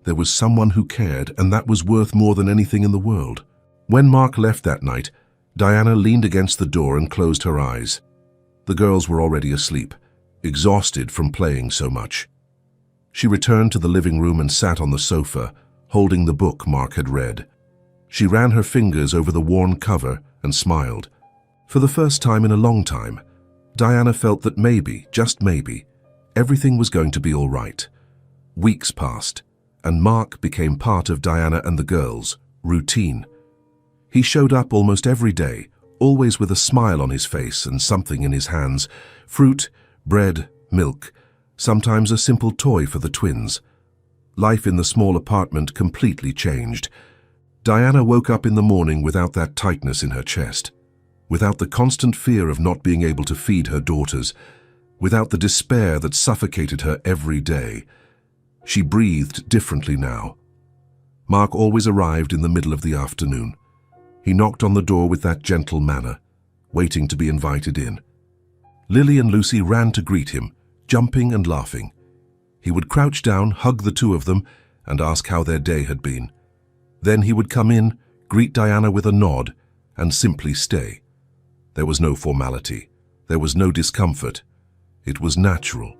There was someone who cared, and that was worth more than anything in the world. When Mark left that night, Diana leaned against the door and closed her eyes. The girls were already asleep, exhausted from playing so much. She returned to the living room and sat on the sofa, holding the book Mark had read. She ran her fingers over the worn cover and smiled. For the first time in a long time, Diana felt that maybe, just maybe, everything was going to be all right. Weeks passed, and Mark became part of Diana and the girls' routine. He showed up almost every day, always with a smile on his face and something in his hands: fruit, bread, milk, sometimes a simple toy for the twins. Life in the small apartment completely changed. Diana woke up in the morning without that tightness in her chest, without the constant fear of not being able to feed her daughters, without the despair that suffocated her every day. She breathed differently now. Mark always arrived in the middle of the afternoon. He knocked on the door with that gentle manner, waiting to be invited in. Lily and Lucy ran to greet him, jumping and laughing. He would crouch down, hug the two of them, and ask how their day had been. Then he would come in, greet Diana with a nod, and simply stay. There was no formality. There was no discomfort. It was natural.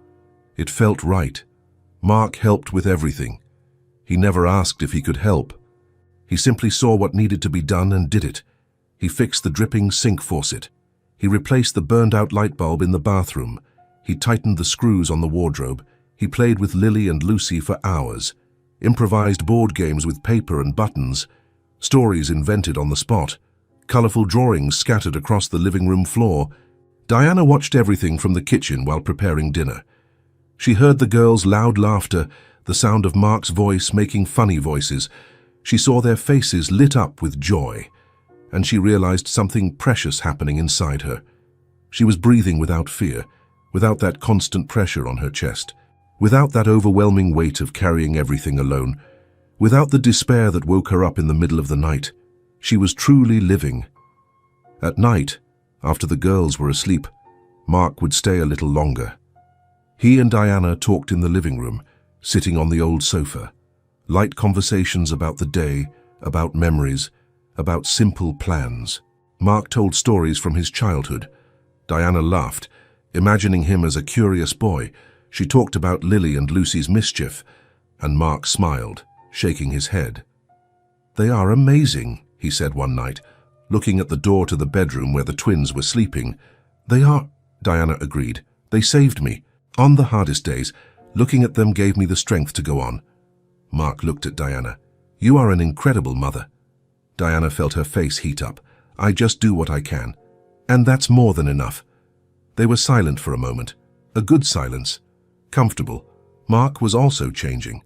It felt right. Mark helped with everything. He never asked if he could help. He simply saw what needed to be done and did it. He fixed the dripping sink faucet. He replaced the burned-out light bulb in the bathroom. He tightened the screws on the wardrobe. He played with Lily and Lucy for hours, improvised board games with paper and buttons, stories invented on the spot, colorful drawings scattered across the living room floor. Diana watched everything from the kitchen while preparing dinner. She heard the girls' loud laughter, the sound of Mark's voice making funny voices. She saw their faces lit up with joy, and she realized something precious happening inside her. She was breathing without fear, without that constant pressure on her chest, without that overwhelming weight of carrying everything alone, without the despair that woke her up in the middle of the night. She was truly living. At night, after the girls were asleep, Mark would stay a little longer. He and Diana talked in the living room, sitting on the old sofa. Light conversations about the day, about memories, about simple plans. Mark told stories from his childhood. Diana laughed, imagining him as a curious boy. She talked about Lily and Lucy's mischief, and Mark smiled, shaking his head. "They are amazing," he said one night, looking at the door to the bedroom where the twins were sleeping. "They are," Diana agreed. "They saved me. On the hardest days, looking at them gave me the strength to go on." Mark looked at Diana. "You are an incredible mother." Diana felt her face heat up. "I just do what I can. And that's more than enough." They were silent for a moment. A good silence. Comfortable. Mark was also changing.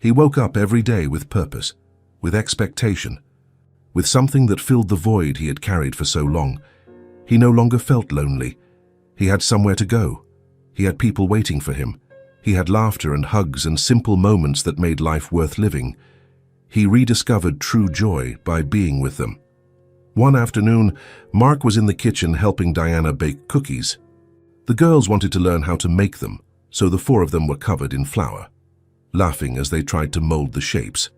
He woke up every day with purpose, with expectation, with something that filled the void he had carried for so long. He no longer felt lonely. He had somewhere to go. He had people waiting for him. He had laughter and hugs and simple moments that made life worth living. He rediscovered true joy by being with them. One afternoon, Mark was in the kitchen helping Diana bake cookies. The girls wanted to learn how to make them, so the four of them were covered in flour, laughing as they tried to mold the shapes.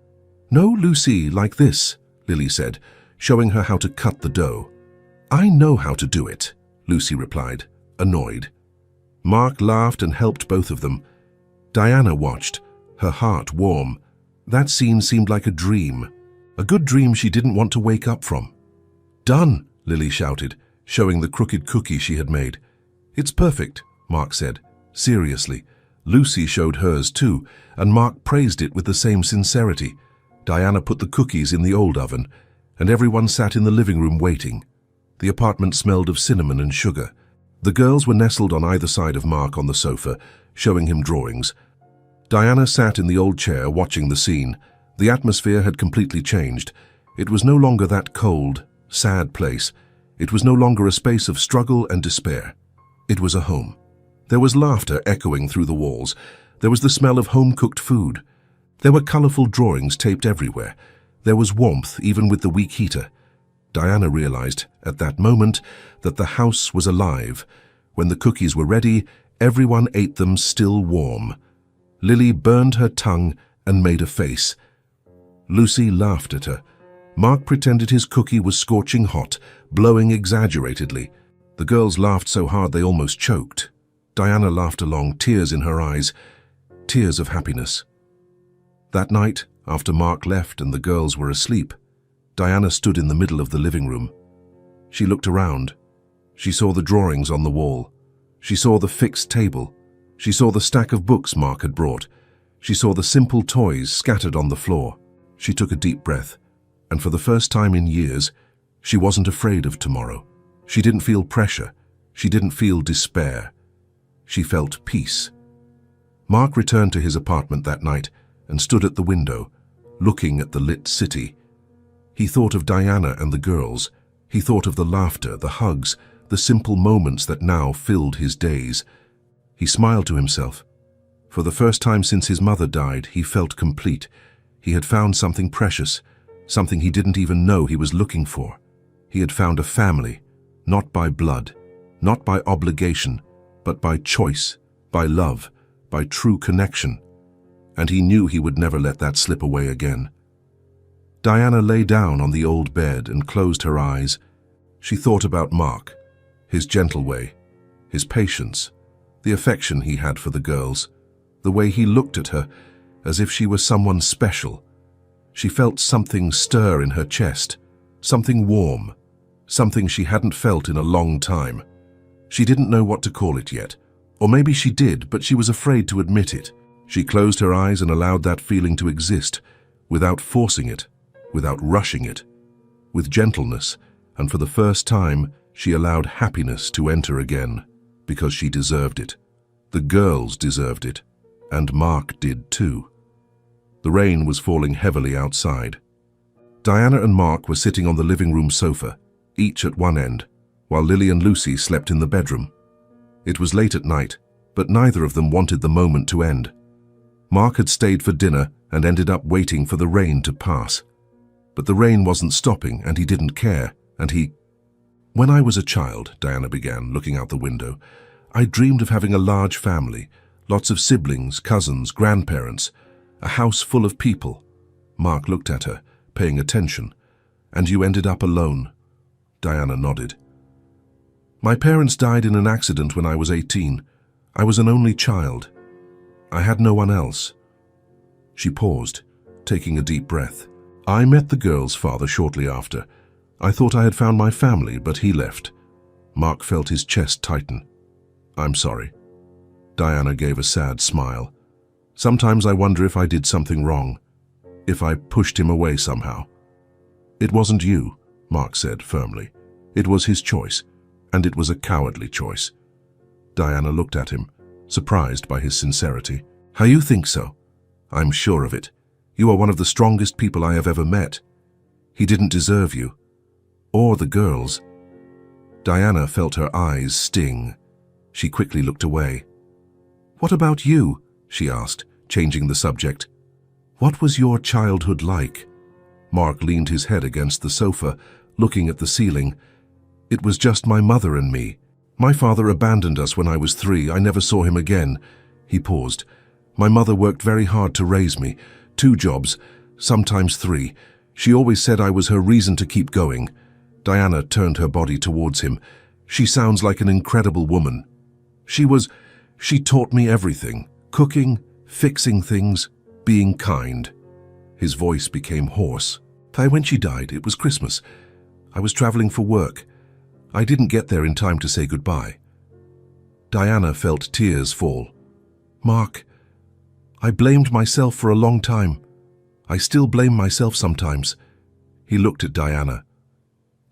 "No, Lucy, like this," Lily said, showing her how to cut the dough. "I know how to do it," Lucy replied, annoyed. Mark laughed and helped both of them. Diana watched, her heart warm. That scene seemed like a dream, a good dream she didn't want to wake up from. "Done," Lily shouted, showing the crooked cookie she had made. "It's perfect," Mark said, seriously. Lucy showed hers too, and Mark praised it with the same sincerity. Diana put the cookies in the old oven, and everyone sat in the living room waiting. The apartment smelled of cinnamon and sugar. The girls were nestled on either side of Mark on the sofa, showing him drawings. Diana sat in the old chair watching the scene. The atmosphere had completely changed. It was no longer that cold, sad place. It was no longer a space of struggle and despair. It was a home. There was laughter echoing through the walls. There was the smell of home-cooked food. There were colorful drawings taped everywhere. There was warmth even with the weak heater. Diana realized at that moment that the house was alive. When the cookies were ready, Everyone ate them still warm. Lily burned her tongue and made a face. Lucy laughed at her. Mark pretended his cookie was scorching hot, blowing exaggeratedly. The girls laughed so hard they almost choked. Diana laughed along, tears in her eyes, tears of happiness. That night, after Mark left and the girls were asleep, Diana stood in the middle of the living room. She looked around. She saw the drawings on the wall. She saw the fixed table. She saw the stack of books Mark had brought. She saw the simple toys scattered on the floor. She took a deep breath, and for the first time in years, she wasn't afraid of tomorrow. She didn't feel pressure. She didn't feel despair. She felt peace. Mark returned to his apartment that night and stood at the window, looking at the lit city. He thought of Diana and the girls. He thought of the laughter, the hugs, the simple moments that now filled his days. He smiled to himself. For the first time since his mother died, he felt complete. He had found something precious, something he didn't even know he was looking for. He had found a family, not by blood, not by obligation, but by choice, by love, by true connection. And he knew he would never let that slip away again. Diana lay down on the old bed and closed her eyes. She thought about Mark, his gentle way, his patience, the affection he had for the girls, the way he looked at her as if she was someone special. She felt something stir in her chest, something warm, something she hadn't felt in a long time. She didn't know what to call it yet, or maybe she did, but she was afraid to admit it. She closed her eyes and allowed that feeling to exist, without forcing it, without rushing it, with gentleness, and for the first time, she allowed happiness to enter again, because she deserved it. The girls deserved it, and Mark did too. The rain was falling heavily outside. Diana and Mark were sitting on the living room sofa, each at one end, while Lily and Lucy slept in the bedroom. It was late at night, but neither of them wanted the moment to end. Mark had stayed for dinner and ended up waiting for the rain to pass. But the rain wasn't stopping, and he didn't care, and he... "When I was a child," Diana began, looking out the window, "I dreamed of having a large family, lots of siblings, cousins, grandparents, a house full of people." Mark looked at her, paying attention. "And you ended up alone?" Diana nodded. "My parents died in an accident when I was 18. I was an only child. I had no one else." She paused, taking a deep breath. "I met the girl's father shortly after. I thought I had found my family, but he left." Mark felt his chest tighten. "I'm sorry." Diana gave a sad smile. "Sometimes I wonder if I did something wrong, if I pushed him away somehow." "It wasn't you," Mark said firmly. "It was his choice, and it was a cowardly choice." Diana looked at him, surprised by his sincerity. "How you think so?" "I'm sure of it. You are one of the strongest people I have ever met. He didn't deserve you. Or the girls." Diana felt her eyes sting. She quickly looked away. "What about you?" she asked, changing the subject. "What was your childhood like?" Mark leaned his head against the sofa, looking at the ceiling. "It was just my mother and me. My father abandoned us when I was 3. I never saw him again." He paused. "My mother worked very hard to raise me. 2 jobs, sometimes 3. She always said I was her reason to keep going." Diana turned her body towards him. "She sounds like an incredible woman. She taught me everything. Cooking, fixing things, being kind." His voice became hoarse. "When she died, it was Christmas. I was traveling for work. I didn't get there in time to say goodbye." Diana felt tears fall. "Mark, I blamed myself for a long time. I still blame myself sometimes." He looked at Diana.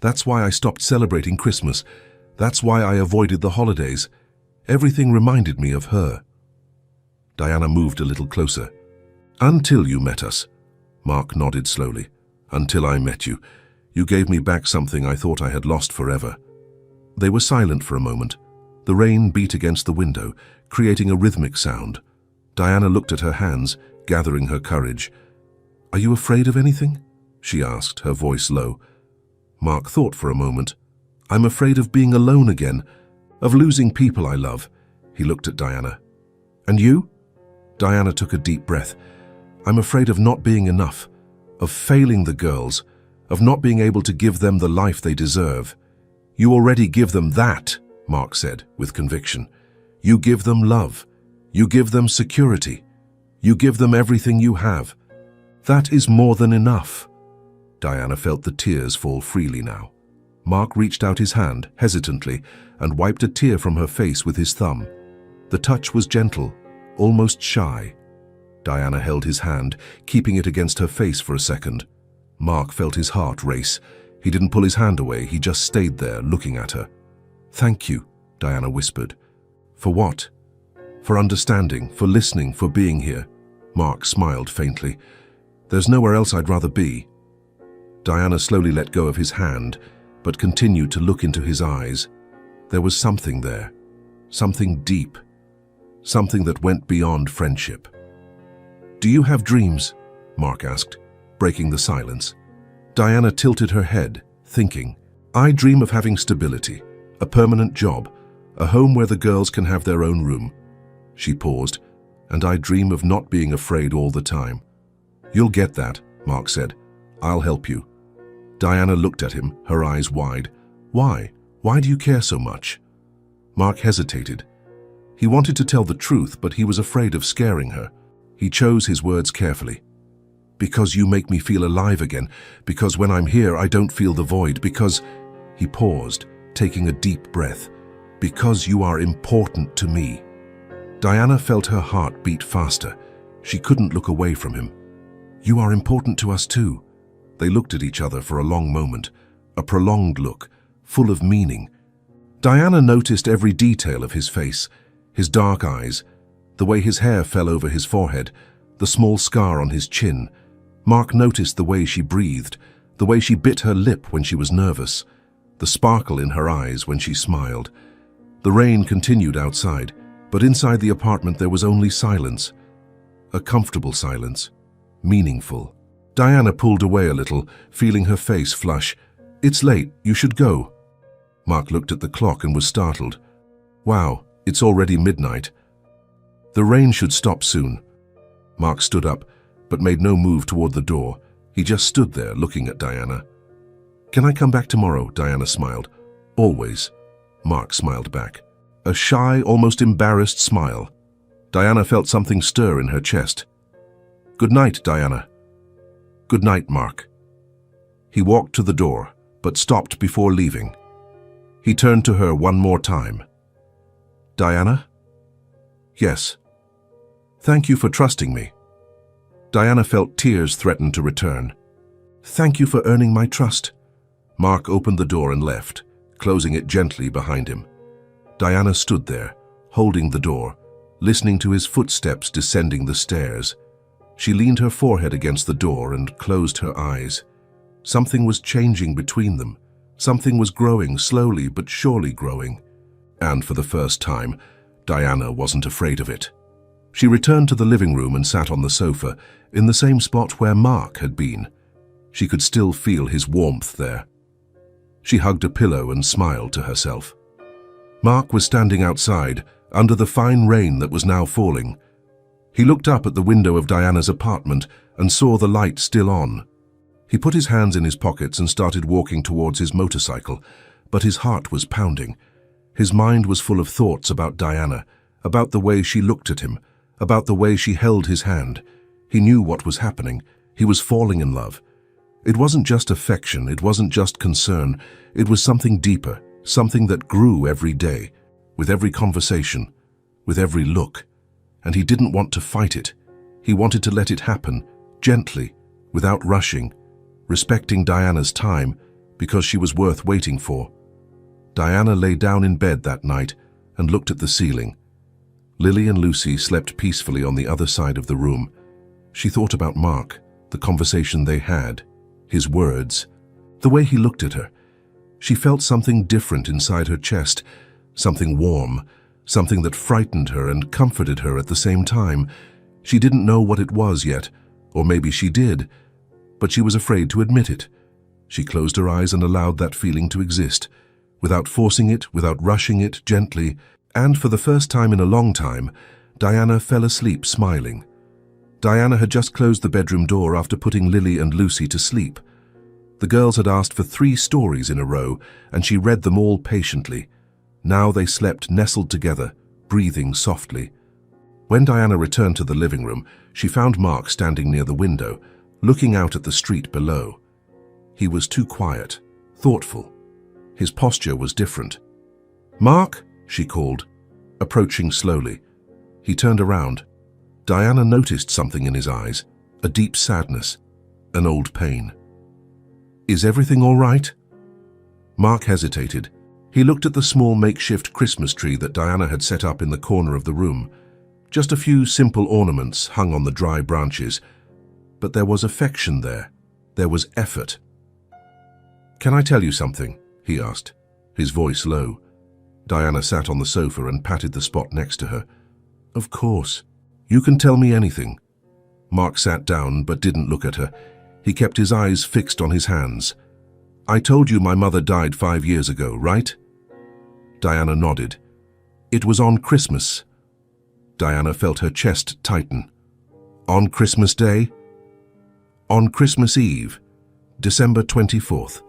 "That's why I stopped celebrating Christmas. That's why I avoided the holidays. Everything reminded me of her." Diana moved a little closer. "Until you met us." Mark nodded slowly. "Until I met you. You gave me back something I thought I had lost forever." They were silent for a moment. The rain beat against the window, creating a rhythmic sound. Diana looked at her hands, gathering her courage. "Are you afraid of anything?" she asked, her voice low. Mark thought for a moment. "I'm afraid of being alone again, of losing people I love." He looked at Diana. "And you?" Diana took a deep breath. "I'm afraid of not being enough, of failing the girls, of not being able to give them the life they deserve." "You already give them that," Mark said with conviction. "You give them love. You give them security. You give them everything you have. That is more than enough." Diana felt the tears fall freely now. Mark reached out his hand, hesitantly, and wiped a tear from her face with his thumb. The touch was gentle, almost shy. Diana held his hand, keeping it against her face for a second. Mark felt his heart race. He didn't pull his hand away, he just stayed there, looking at her. "Thank you," Diana whispered. "For what?" "For understanding, for listening, for being here." Mark smiled faintly. "There's nowhere else I'd rather be." Diana slowly let go of his hand, but continued to look into his eyes. There was something there, something deep, something that went beyond friendship. "Do you have dreams?" Mark asked, breaking the silence. Diana tilted her head, thinking. "I dream of having stability, a permanent job, a home where the girls can have their own room." She paused. "And I dream of not being afraid all the time." "You'll get that," Mark said. "I'll help you." Diana looked at him, her eyes wide. "Why? Why do you care so much?" Mark hesitated. He wanted to tell the truth, but he was afraid of scaring her. He chose his words carefully. "Because you make me feel alive again. Because when I'm here, I don't feel the void. Because—" He paused, taking a deep breath. "Because you are important to me." Diana felt her heart beat faster. She couldn't look away from him. "You are important to us too." They looked at each other for a long moment, a prolonged look, full of meaning. Diana noticed every detail of his face, his dark eyes, the way his hair fell over his forehead, the small scar on his chin. Mark noticed the way she breathed, the way she bit her lip when she was nervous, the sparkle in her eyes when she smiled. The rain continued outside, but inside the apartment there was only silence. A comfortable silence, meaningful. Diana pulled away a little, feeling her face flush. "It's late, you should go." Mark looked at the clock and was startled. "Wow, it's already midnight." "The rain should stop soon." Mark stood up, but made no move toward the door. He just stood there, looking at Diana. "Can I come back tomorrow?" Diana smiled. "Always." Mark smiled back. A shy, almost embarrassed smile. Diana felt something stir in her chest. "Good night, Diana." "Good night, Mark." He walked to the door, but stopped before leaving. He turned to her one more time. "Diana?" "Yes." "Thank you for trusting me." Diana felt tears threaten to return. "Thank you for earning my trust." Mark opened the door and left, closing it gently behind him. Diana stood there, holding the door, listening to his footsteps descending the stairs. She leaned her forehead against the door and closed her eyes. Something was changing between them. Something was growing, slowly but surely growing. And for the first time, Diana wasn't afraid of it. She returned to the living room and sat on the sofa, in the same spot where Mark had been. She could still feel his warmth there. She hugged a pillow and smiled to herself. Mark was standing outside, under the fine rain that was now falling. He looked up at the window of Diana's apartment and saw the light still on. He put his hands in his pockets and started walking towards his motorcycle, but his heart was pounding. His mind was full of thoughts about Diana, about the way she looked at him, about the way she held his hand. He knew what was happening. He was falling in love. It wasn't just affection, it wasn't just concern, it was something deeper, something that grew every day, with every conversation, with every look. And he didn't want to fight it. He wanted to let it happen, gently, without rushing, respecting Diana's time, because she was worth waiting for. Diana lay down in bed that night and looked at the ceiling. Lily and Lucy slept peacefully on the other side of the room. She thought about Mark, the conversation they had, his words, the way he looked at her. She felt something different inside her chest, something warm, something that frightened her and comforted her at the same time. She didn't know what it was yet, or maybe she did, but she was afraid to admit it. She closed her eyes and allowed that feeling to exist. Without forcing it, without rushing it, gently, And for the first time in a long time, Diana fell asleep smiling. Diana had just closed the bedroom door after putting Lily and Lucy to sleep. The girls had asked for 3 stories in a row, and she read them all patiently. Now they slept nestled together, breathing softly. When Diana returned to the living room, she found Mark standing near the window, looking out at the street below. He was too quiet, thoughtful. His posture was different. "Mark," she called, approaching slowly. He turned around. Diana noticed something in his eyes, a deep sadness, an old pain. "Is everything all right?" Mark hesitated. He looked at the small makeshift Christmas tree that Diana had set up in the corner of the room. Just a few simple ornaments hung on the dry branches. But there was affection there. There was effort. "Can I tell you something?" he asked, his voice low. Diana sat on the sofa and patted the spot next to her. "Of course. You can tell me anything." Mark sat down but didn't look at her. He kept his eyes fixed on his hands. "I told you my mother died 5 years ago, right?" Diana nodded. "It was on Christmas." Diana felt her chest tighten. "On Christmas Day?" "On Christmas Eve, December 24th.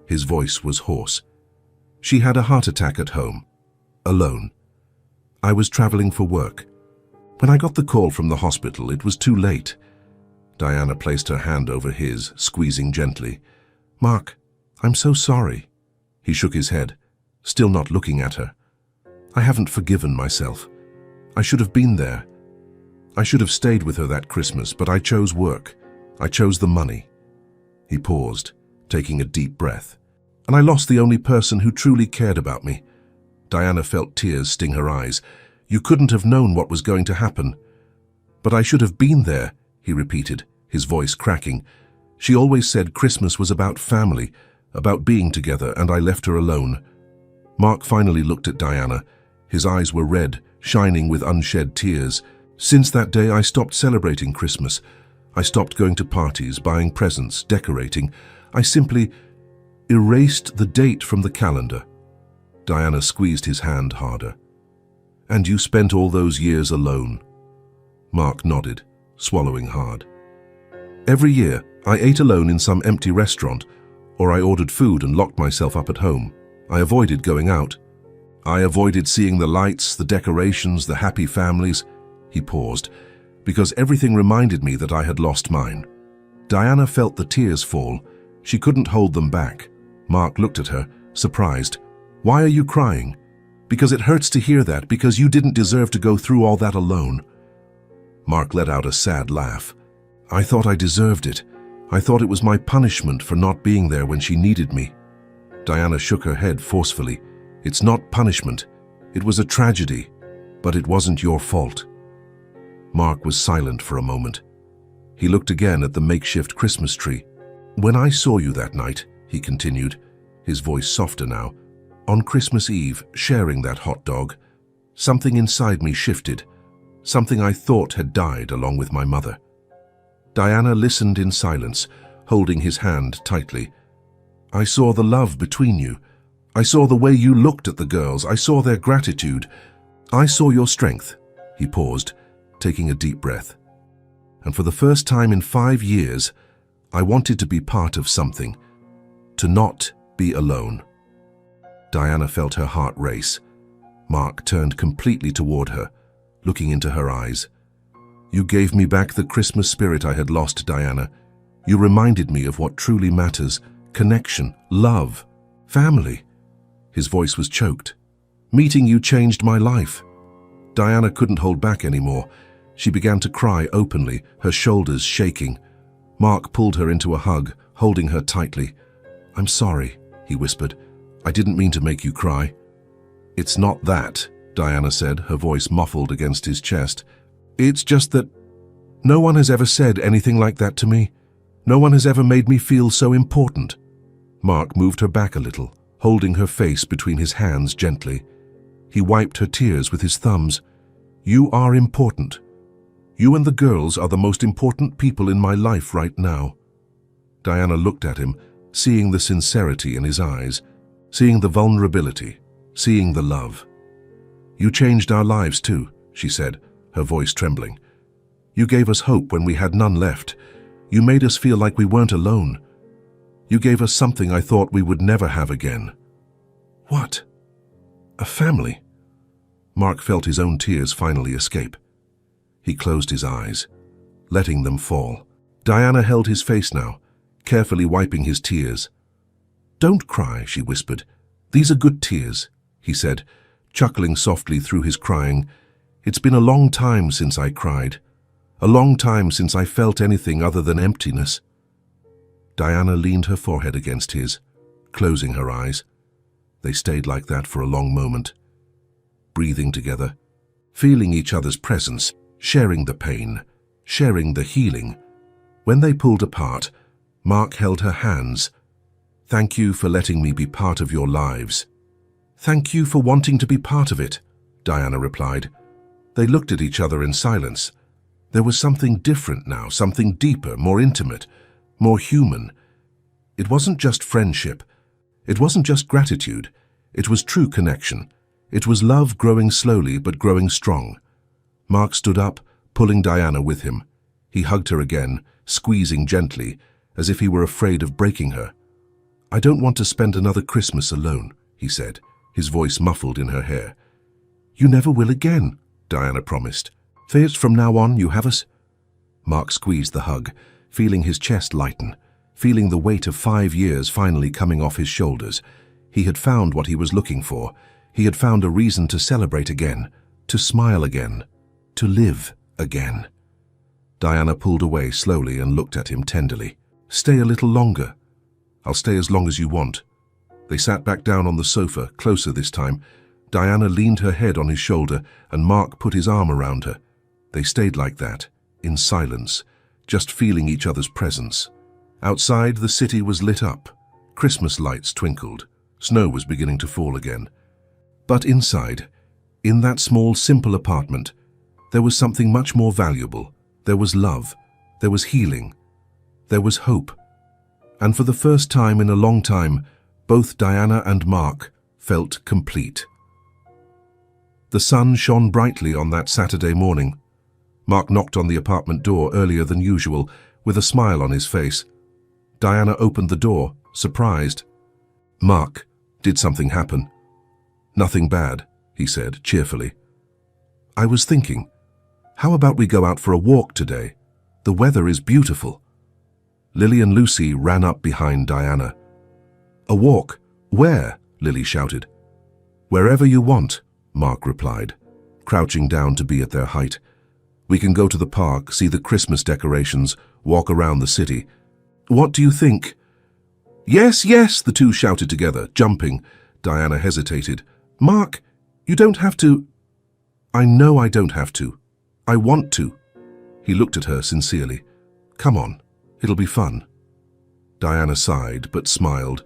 His voice was hoarse. "She had a heart attack at home, alone. I was traveling for work. When I got the call from the hospital, it was too late." Diana placed her hand over his, squeezing gently. "Mark, I'm so sorry." He shook his head, still not looking at her. "I haven't forgiven myself. I should have been there. I should have stayed with her that Christmas, but I chose work. I chose the money." He paused, taking a deep breath. "And I lost the only person who truly cared about me." Diana felt tears sting her eyes. "You couldn't have known what was going to happen." "But I should have been there," he repeated, his voice cracking. "She always said Christmas was about family, about being together, and I left her alone." Mark finally looked at Diana. His eyes were red, shining with unshed tears. "Since that day, I stopped celebrating Christmas. I stopped going to parties, buying presents, decorating. I simply erased the date from the calendar." Diana squeezed his hand harder. "And you spent all those years alone?" Mark nodded, swallowing hard. "Every year, I ate alone in some empty restaurant, or I ordered food and locked myself up at home. I avoided going out. I avoided seeing the lights, the decorations, the happy families." He paused, "because everything reminded me that I had lost mine." Diana felt the tears fall. She couldn't hold them back. Mark looked at her, surprised. "Why are you crying?" "Because it hurts to hear that, because you didn't deserve to go through all that alone." Mark let out a sad laugh. "I thought I deserved it. I thought it was my punishment for not being there when she needed me." Diana shook her head forcefully. "It's not punishment. It was a tragedy, but it wasn't your fault." Mark was silent for a moment. He looked again at the makeshift Christmas tree. "When I saw you that night," he continued, his voice softer now, "on Christmas Eve, sharing that hot dog, something inside me shifted, something I thought had died along with my mother." Diana listened in silence, holding his hand tightly. "I saw the love between you. I saw the way you looked at the girls. I saw their gratitude. I saw your strength." He paused, taking a deep breath. "And for the first time in 5 years, I wanted to be part of something, to not be alone." Diana felt her heart race. Mark turned completely toward her, looking into her eyes. "You gave me back the Christmas spirit I had lost, Diana. You reminded me of what truly matters: connection, love, family." His voice was choked. "Meeting you changed my life." Diana couldn't hold back anymore. She began to cry openly, her shoulders shaking. Mark pulled her into a hug, holding her tightly. "I'm sorry," he whispered. "I didn't mean to make you cry." "It's not that," Diana said, her voice muffled against his chest. "It's just that no one has ever said anything like that to me. No one has ever made me feel so important." Mark moved her back a little, holding her face between his hands gently. He wiped her tears with his thumbs. "You are important. You and the girls are the most important people in my life right now." Diana looked at him, seeing the sincerity in his eyes, seeing the vulnerability, seeing the love. "You changed our lives too," she said, her voice trembling. "You gave us hope when we had none left. You made us feel like we weren't alone. You gave us something I thought we would never have again." "What? A family?" Mark felt his own tears finally escape. He closed his eyes, letting them fall. Diana held his face now, carefully wiping his tears. "Don't cry," she whispered. "These are good tears," he said, chuckling softly through his crying. "It's been a long time since I cried. A long time since I felt anything other than emptiness." Diana leaned her forehead against his, closing her eyes. They stayed like that for a long moment, breathing together, feeling each other's presence, sharing the pain, sharing the healing. When they pulled apart, Mark held her hands. "Thank you for letting me be part of your lives." "Thank you for wanting to be part of it," Diana replied. They looked at each other in silence. There was something different now, something deeper, more intimate, more human. It wasn't just friendship. It wasn't just gratitude. It was true connection. It was love growing slowly but growing strong. Mark stood up, pulling Diana with him. He hugged her again, squeezing gently, as if he were afraid of breaking her. "I don't want to spend another Christmas alone," he said, his voice muffled in her hair. "You never will again," Diana promised. "From now on, you have us?" Mark squeezed the hug, feeling his chest lighten, feeling the weight of 5 years finally coming off his shoulders. He had found what he was looking for. He had found a reason to celebrate again, to smile again, to live again. Diana pulled away slowly and looked at him tenderly. "Stay a little longer." "I'll stay as long as you want." They sat back down on the sofa, closer this time. Diana leaned her head on his shoulder and Mark put his arm around her. They stayed like that, in silence, just feeling each other's presence. Outside, the city was lit up. Christmas lights twinkled. Snow was beginning to fall again. But inside, in that small, simple apartment, there was something much more valuable. There was love. There was healing. There was hope. And for the first time in a long time, both Diana and Mark felt complete. The sun shone brightly on that Saturday morning. Mark knocked on the apartment door earlier than usual, with a smile on his face. Diana opened the door, surprised. "Mark, did something happen?" "Nothing bad," he said cheerfully. "I was thinking, how about we go out for a walk today? The weather is beautiful." Lily and Lucy ran up behind Diana. "A walk? Where?" Lily shouted. "Wherever you want," Mark replied, crouching down to be at their height. "We can go to the park, see the Christmas decorations, walk around the city. What do you think?" "Yes, yes," the two shouted together, jumping. Diana hesitated. "Mark, you don't have to." "I know I don't have to. I want to." He looked at her sincerely. "Come on, it'll be fun." Diana sighed, but smiled.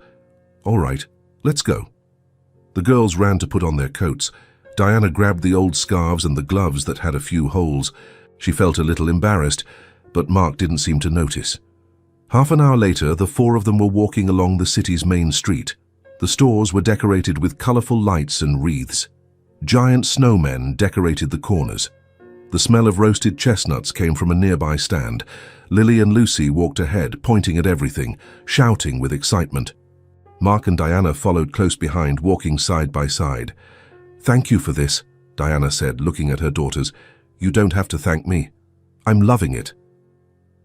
"All right, let's go." The girls ran to put on their coats. Diana grabbed the old scarves and the gloves that had a few holes. She felt a little embarrassed, but Mark didn't seem to notice. Half an hour later, the four of them were walking along the city's main street. The stores were decorated with colorful lights and wreaths. Giant snowmen decorated the corners. The smell of roasted chestnuts came from a nearby stand. Lily and Lucy walked ahead, pointing at everything, shouting with excitement. Mark and Diana followed close behind, walking side by side. "Thank you for this," Diana said, looking at her daughters. "You don't have to thank me. I'm loving it."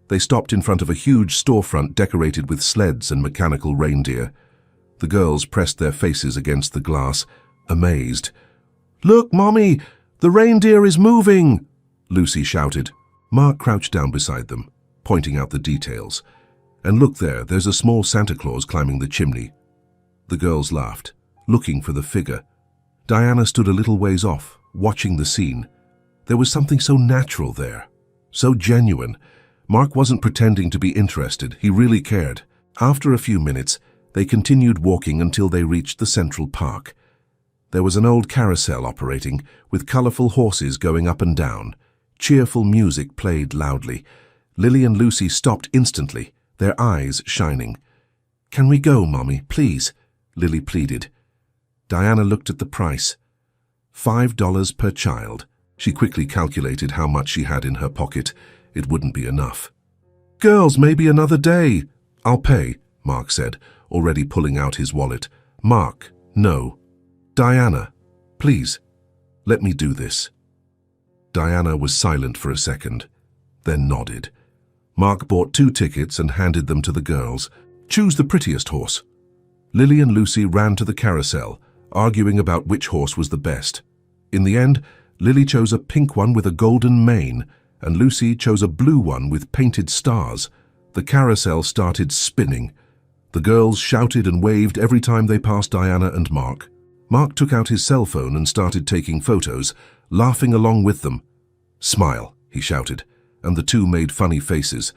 They stopped in front of a huge storefront decorated with sleds and mechanical reindeer. The girls pressed their faces against the glass, amazed. "Look, Mommy! The reindeer is moving!" Lucy shouted. Mark crouched down beside them, pointing out the details. "And look there, there's a small Santa Claus climbing the chimney." The girls laughed, looking for the figure. Diana stood a little ways off, watching the scene. There was something so natural there, so genuine. Mark wasn't pretending to be interested, he really cared. After a few minutes, they continued walking until they reached the central park. There was an old carousel operating, with colorful horses going up and down. Cheerful music played loudly. Lily and Lucy stopped instantly, their eyes shining. "Can we go, Mommy, please?" Lily pleaded. Diana looked at the price. $5 per child. She quickly calculated how much she had in her pocket. It wouldn't be enough. Girls, maybe another day. I'll pay, Mark said, already pulling out his wallet. Mark, no. Diana, please, let me do this. Diana was silent for a second, then nodded. Mark bought 2 tickets and handed them to the girls. Choose the prettiest horse. Lily and Lucy ran to the carousel, arguing about which horse was the best. In the end, Lily chose a pink one with a golden mane, and Lucy chose a blue one with painted stars. The carousel started spinning. The girls shouted and waved every time they passed Diana and Mark. Mark took out his cell phone and started taking photos, laughing along with them. Smile, he shouted, and the two made funny faces.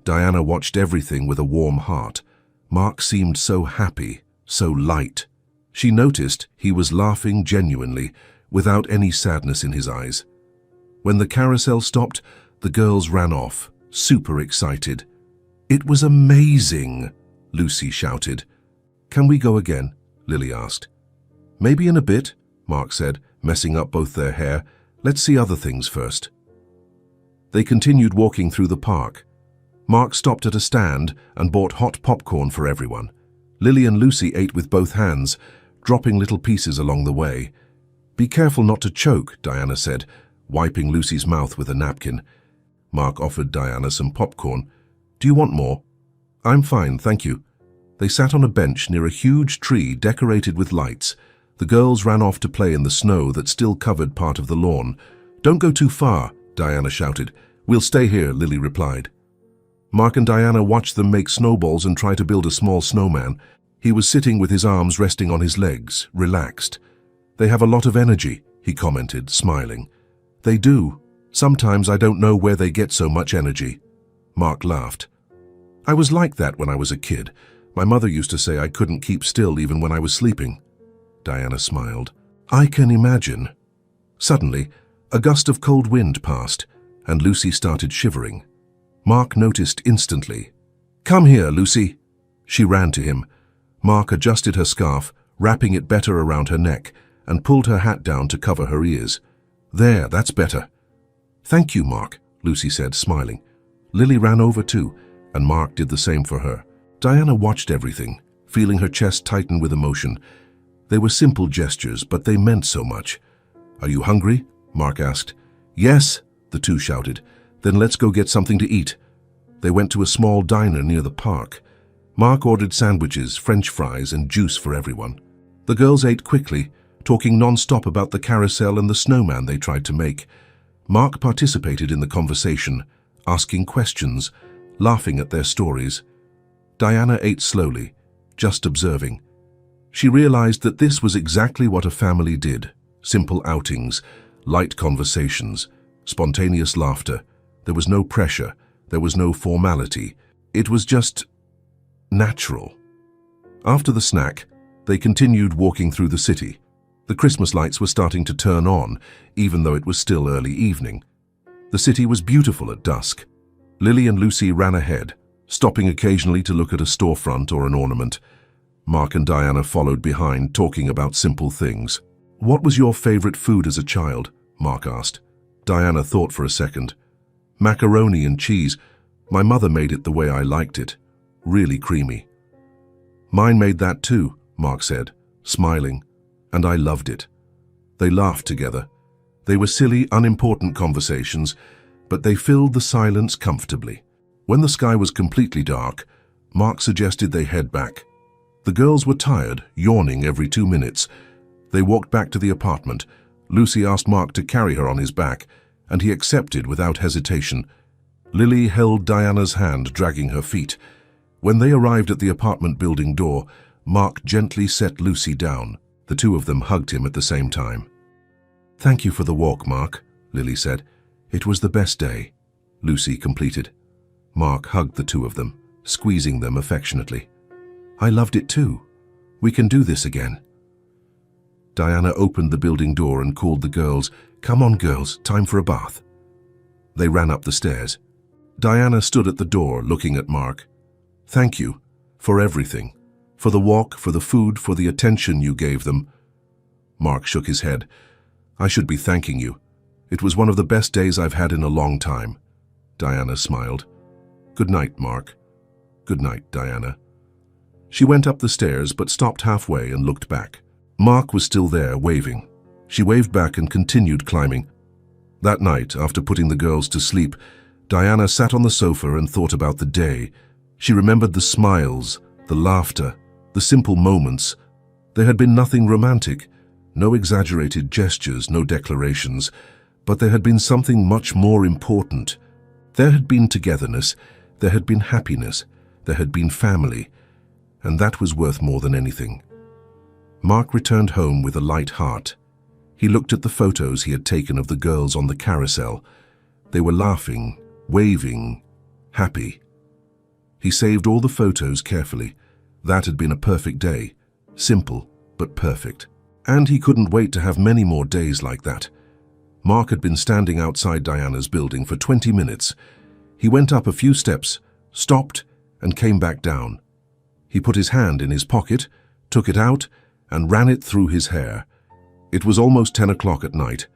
Diana watched everything with a warm heart. Mark seemed so happy, so light. She noticed he was laughing genuinely, without any sadness in his eyes. When the carousel stopped, the girls ran off, super excited. It was amazing, Lucy shouted. Can we go again? Lily asked. Maybe in a bit, Mark said, messing up both their hair. Let's see other things first. They continued walking through the park. Mark stopped at a stand and bought hot popcorn for everyone. Lily and Lucy ate with both hands, dropping little pieces along the way. Be careful not to choke, Diana said, wiping Lucy's mouth with a napkin. Mark offered Diana some popcorn. Do you want more? I'm fine, thank you. They sat on a bench near a huge tree decorated with lights. The girls ran off to play in the snow that still covered part of the lawn. Don't go too far, Diana shouted. We'll stay here, Lily replied. Mark and Diana watched them make snowballs and try to build a small snowman. He was sitting with his arms resting on his legs, relaxed. They have a lot of energy, he commented, smiling. They do. Sometimes I don't know where they get so much energy. Mark laughed. I was like that when I was a kid. My mother used to say I couldn't keep still even when I was sleeping. Diana smiled. I can imagine. Suddenly, a gust of cold wind passed, and Lucy started shivering. Mark noticed instantly. Come here, Lucy. She ran to him. Mark adjusted her scarf, wrapping it better around her neck, and pulled her hat down to cover her ears. There, that's better. Thank you, Mark, Lucy said, smiling. Lily ran over too, and Mark did the same for her. Diana watched everything, feeling her chest tighten with emotion. They were simple gestures, but they meant so much. Are you hungry? Mark asked. Yes, the two shouted. Then let's go get something to eat. They went to a small diner near the park. Mark ordered sandwiches, French fries, and juice for everyone. The girls ate quickly, talking non-stop about the carousel and the snowman they tried to make. Mark participated in the conversation, asking questions, laughing at their stories. Diana ate slowly, just observing. She realized that this was exactly what a family did. Simple outings, light conversations, spontaneous laughter. There was no pressure, there was no formality. It was just natural. After the snack, they continued walking through the city. The Christmas lights were starting to turn on, even though it was still early evening. The city was beautiful at dusk. Lily and Lucy ran ahead, stopping occasionally to look at a storefront or an ornament. Mark and Diana followed behind, talking about simple things. What was your favorite food as a child? Mark asked. Diana thought for a second. Macaroni and cheese. My mother made it the way I liked it. Really creamy. Mine made that too, Mark said, smiling, and I loved it. They laughed together. They were silly, unimportant conversations, but they filled the silence comfortably. When the sky was completely dark, Mark suggested they head back. The girls were tired, yawning every 2 minutes. They walked back to the apartment. Lucy asked Mark to carry her on his back, and he accepted without hesitation. Lily held Diana's hand, dragging her feet. When they arrived at the apartment building door, Mark gently set Lucy down. The two of them hugged him at the same time. Thank you for the walk, Mark, Lily said. It was the best day, Lucy completed. Mark hugged the two of them, squeezing them affectionately. I loved it too. We can do this again. Diana opened the building door and called the girls. Come on, girls, time for a bath. They ran up the stairs. Diana stood at the door, looking at Mark. Thank you for everything. For the walk, for the food, for the attention you gave them. Mark shook his head. I should be thanking you. It was one of the best days I've had in a long time." Diana smiled. "Good night, Mark." "Good night, Diana." She went up the stairs but stopped halfway and looked back. Mark was still there, waving. She waved back and continued climbing. That night, after putting the girls to sleep, Diana sat on the sofa and thought about the day. She remembered the smiles, the laughter, the simple moments. There had been nothing romantic, no exaggerated gestures, no declarations, but there had been something much more important. There had been togetherness, there had been happiness, there had been family, and that was worth more than anything. Mark returned home with a light heart. He looked at the photos he had taken of the girls on the carousel. They were laughing, waving, happy. He saved all the photos carefully. That had been a perfect day, simple but perfect. And he couldn't wait to have many more days like that. Mark had been standing outside Diana's building for 20 minutes. He went up a few steps, stopped, and came back down. He put his hand in his pocket, took it out, and ran it through his hair. It was almost 10 o'clock at night.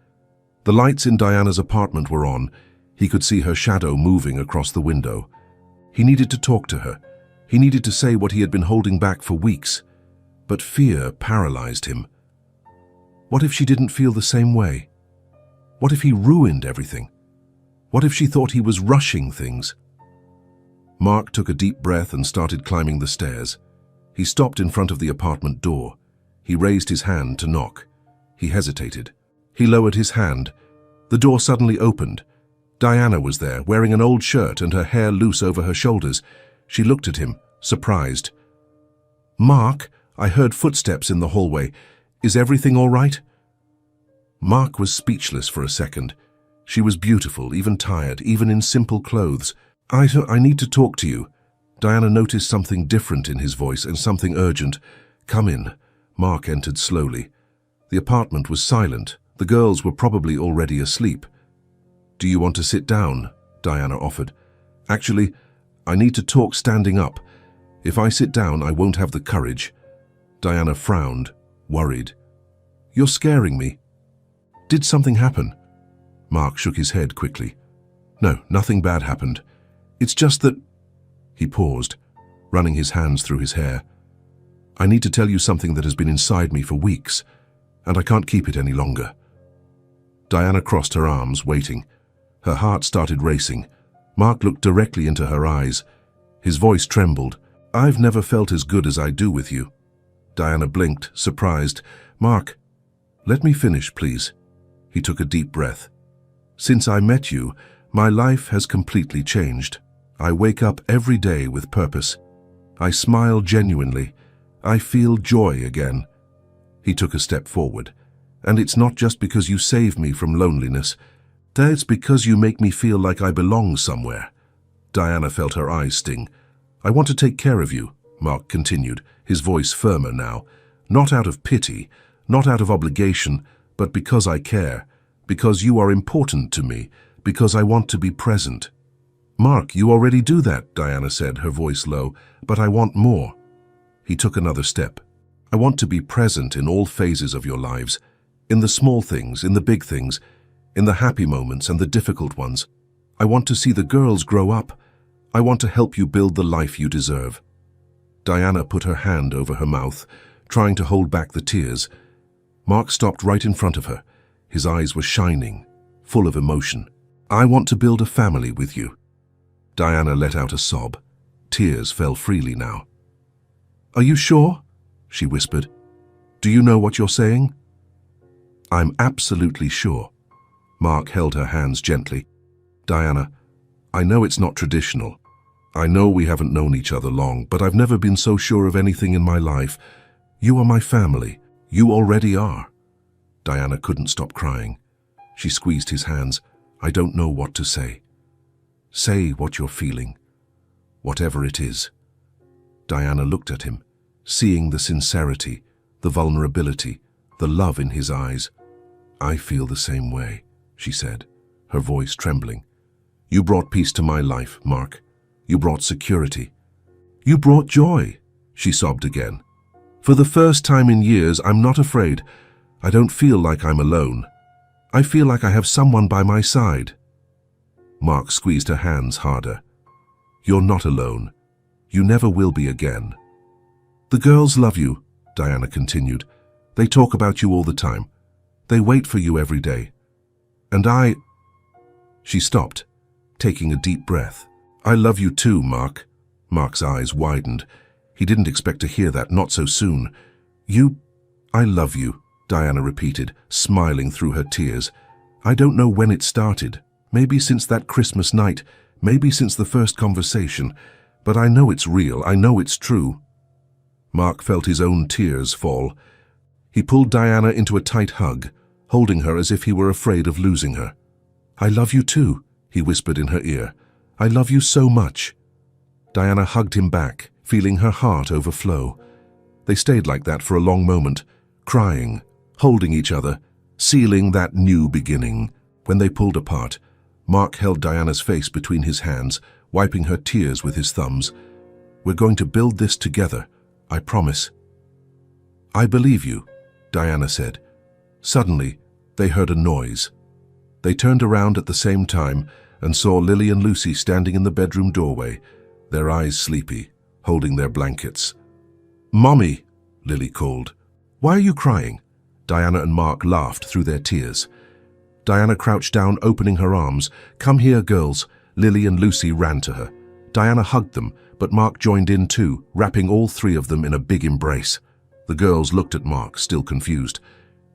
The lights in Diana's apartment were on. He could see her shadow moving across the window. He needed to talk to her. He needed to say what he had been holding back for weeks. But fear paralyzed him. What if she didn't feel the same way? What if he ruined everything? What if she thought he was rushing things? Mark took a deep breath and started climbing the stairs. He stopped in front of the apartment door. He raised his hand to knock. He hesitated. He lowered his hand. The door suddenly opened. Diana was there, wearing an old shirt and her hair loose over her shoulders. She looked at him, surprised. "Mark, I heard footsteps in the hallway. Is everything all right?" Mark was speechless for a second. She was beautiful, even tired, even in simple clothes. I need to talk to you." Diana noticed something different in his voice and something urgent. "Come in." Mark entered slowly. The apartment was silent. The girls were probably already asleep. "Do you want to sit down?" Diana offered. "Actually, I need to talk standing up. If I sit down, I won't have the courage." Diana frowned, worried. "You're scaring me." "Did something happen?" Mark shook his head quickly. "No, nothing bad happened. It's just that—" He paused, running his hands through his hair. "I need to tell you something that has been inside me for weeks, and I can't keep it any longer." Diana crossed her arms, waiting. Her heart started racing. Mark looked directly into her eyes. His voice trembled. "I've never felt as good as I do with you." Diana blinked, surprised. "Mark, let me finish, please." He took a deep breath. "Since I met you, my life has completely changed. I wake up every day with purpose. I smile genuinely. I feel joy again." He took a step forward. "And it's not just because you save me from loneliness. It's because you make me feel like I belong somewhere." Diana felt her eyes sting. "I want to take care of you," Mark continued, his voice firmer now. "Not out of pity, not out of obligation, but because I care, because you are important to me, because I want to be present." "Mark, you already do that," Diana said, her voice low, "but I want more." He took another step. "I want to be present in all phases of your lives, in the small things, in the big things, in the happy moments and the difficult ones. I want to see the girls grow up. I want to help you build the life you deserve." Diana put her hand over her mouth, trying to hold back the tears. Mark stopped right in front of her. His eyes were shining, full of emotion. "I want to build a family with you." Diana let out a sob. Tears fell freely now. "Are you sure?" she whispered. "Do you know what you're saying?" "I'm absolutely sure." Mark held her hands gently. "Diana, I know it's not traditional. I know we haven't known each other long, but I've never been so sure of anything in my life. You are my family. You already are." Diana couldn't stop crying. She squeezed his hands. "I don't know what to say." "Say what you're feeling, whatever it is." Diana looked at him, seeing the sincerity, the vulnerability, the love in his eyes. "I feel the same way," she said, her voice trembling. "You brought peace to my life, Mark. You brought security. You brought joy," she sobbed again. "For the first time in years, I'm not afraid. I don't feel like I'm alone." I feel like I have someone by my side." Mark squeezed her hands harder. "You're not alone. You never will be again." "The girls love you," Diana continued. "They talk about you all the time. They wait for you every day. And I—" She stopped, taking a deep breath. "I love you too, Mark." Mark's eyes widened. He didn't expect to hear that, not so soon. "I love you," Diana repeated, smiling through her tears. "I don't know when it started. Maybe since that Christmas night, maybe since the first conversation. But I know it's real. I know it's true." Mark felt his own tears fall. He pulled Diana into a tight hug, holding her as if he were afraid of losing her. "I love you too," he whispered in her ear. "I love you so much." Diana hugged him back, feeling her heart overflow. They stayed like that for a long moment, crying, holding each other, sealing that new beginning. When they pulled apart, Mark held Diana's face between his hands, wiping her tears with his thumbs. "We're going to build this together, I promise." "I believe you," Diana said. Suddenly, they heard a noise. They turned around at the same time and saw Lily and Lucy standing in the bedroom doorway, their eyes sleepy, holding their blankets. "Mommy," Lily called. "Why are you crying?" Diana and Mark laughed through their tears. Diana crouched down, opening her arms. "Come here, girls." Lily and Lucy ran to her. Diana hugged them, but Mark joined in too, wrapping all three of them in a big embrace. The girls looked at Mark, still confused.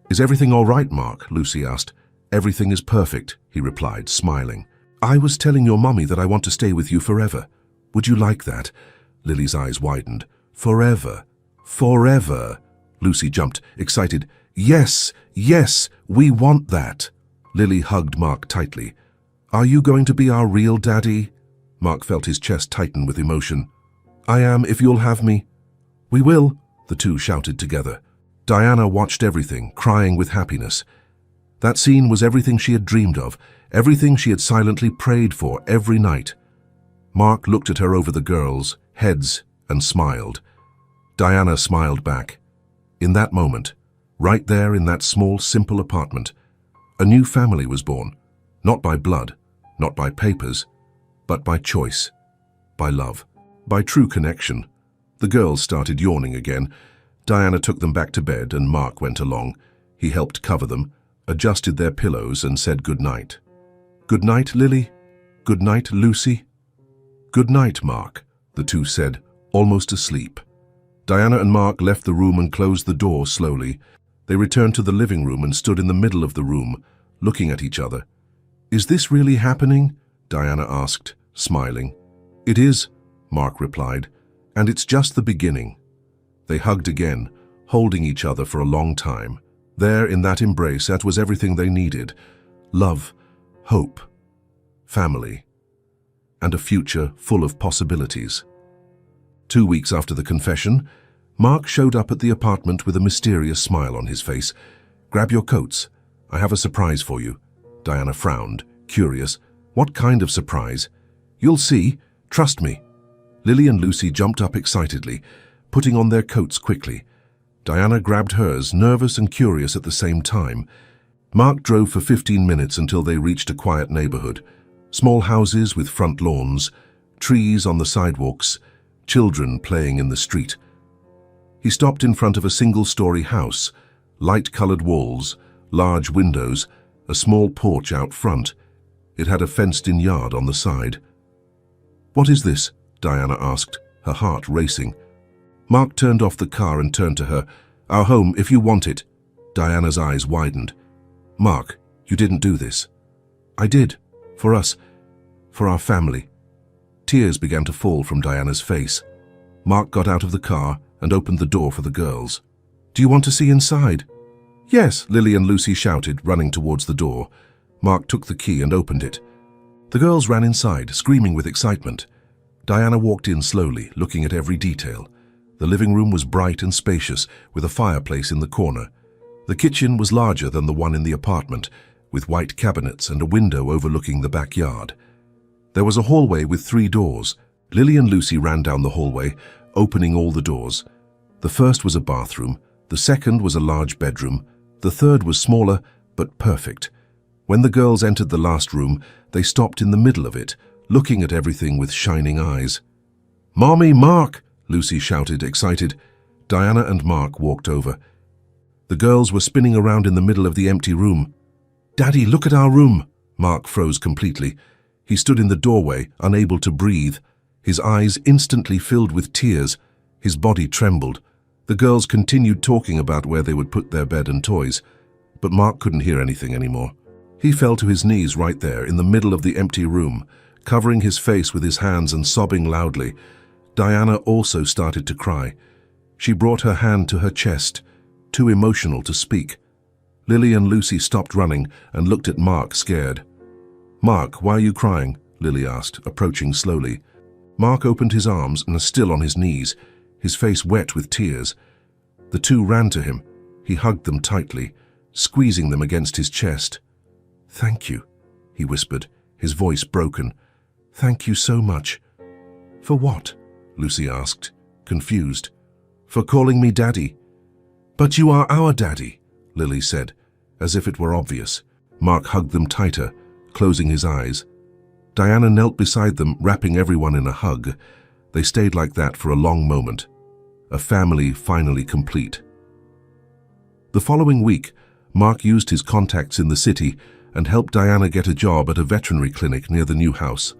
"Is everything all right, Mark?" Lucy asked. "Everything is perfect," he replied, smiling. "I was telling your mummy that I want to stay with you forever. Would you like that?" Lily's eyes widened. "Forever. Forever." Lucy jumped, excited. "Yes, yes, we want that." Lily hugged Mark tightly. "Are you going to be our real daddy?" Mark felt his chest tighten with emotion. "I am, if you'll have me." "We will," the two shouted together. Diana watched everything, crying with happiness. That scene was everything she had dreamed of, everything she had silently prayed for every night. Mark looked at her over the girls' heads and smiled. Diana smiled back. In that moment, right there in that small, simple apartment, a new family was born, not by blood, not by papers, but by choice, by love, by true connection. The girls started yawning again. Diana took them back to bed and Mark went along. He helped cover them, adjusted their pillows and said good night. "Good night, Lily. Good night, Lucy." "Good night, Mark," the two said, almost asleep. Diana and Mark left the room and closed the door slowly. They returned to the living room and stood in the middle of the room, looking at each other. "Is this really happening?" Diana asked, smiling. "It is," Mark replied, "and it's just the beginning." They hugged again, holding each other for a long time. There, in that embrace, that was everything they needed. Love, hope, family, and a future full of possibilities. 2 weeks after the confession, Mark showed up at the apartment with a mysterious smile on his face. "Grab your coats. I have a surprise for you." Diana frowned, curious. "What kind of surprise?" "You'll see. Trust me." Lily and Lucy jumped up excitedly, putting on their coats quickly. Diana grabbed hers, nervous and curious at the same time. Mark drove for 15 minutes until they reached a quiet neighborhood. Small houses with front lawns, trees on the sidewalks, children playing in the street. He stopped in front of a single-story house, light-colored walls, large windows, a small porch out front. It had a fenced-in yard on the side. "What is this?" Diana asked, her heart racing. Mark turned off the car and turned to her. "Our home, if you want it." Diana's eyes widened. "Mark, you didn't do this." "I did. For us. For our family." Tears began to fall from Diana's face. Mark got out of the car and opened the door for the girls. "Do you want to see inside?" "Yes," Lily and Lucy shouted, running towards the door. Mark took the key and opened it. The girls ran inside, screaming with excitement. Diana walked in slowly, looking at every detail. The living room was bright and spacious, with a fireplace in the corner. The kitchen was larger than the one in the apartment, with white cabinets and a window overlooking the backyard. There was a hallway with 3 doors. Lily and Lucy ran down the hallway, opening all the doors. The first was a bathroom, the second was a large bedroom, the third was smaller but perfect. When the girls entered the last room, they stopped in the middle of it, looking at everything with shining eyes. "Mommy, Mark!" Lucy shouted, excited. Diana and Mark walked over. The girls were spinning around in the middle of the empty room. "Daddy, look at our room!" Mark froze completely. He stood in the doorway, unable to breathe. His eyes instantly filled with tears. His body trembled. The girls continued talking about where they would put their bed and toys, but Mark couldn't hear anything anymore. He fell to his knees right there in the middle of the empty room, covering his face with his hands and sobbing loudly. Diana also started to cry. She brought her hand to her chest, too emotional to speak. Lily and Lucy stopped running and looked at Mark, scared. "Mark, why are you crying?" Lily asked, approaching slowly. Mark opened his arms and was still on his knees, his face wet with tears. The two ran to him. He hugged them tightly, squeezing them against his chest. "Thank you," he whispered, his voice broken. "Thank you so much." "For what?" Lucy asked, confused. "For calling me Daddy." "But you are our Daddy," Lily said, as if it were obvious. Mark hugged them tighter, closing his eyes. Diana knelt beside them, wrapping everyone in a hug. They stayed like that for a long moment. A family finally complete. The following week, Mark used his contacts in the city and helped Diana get a job at a veterinary clinic near the new house.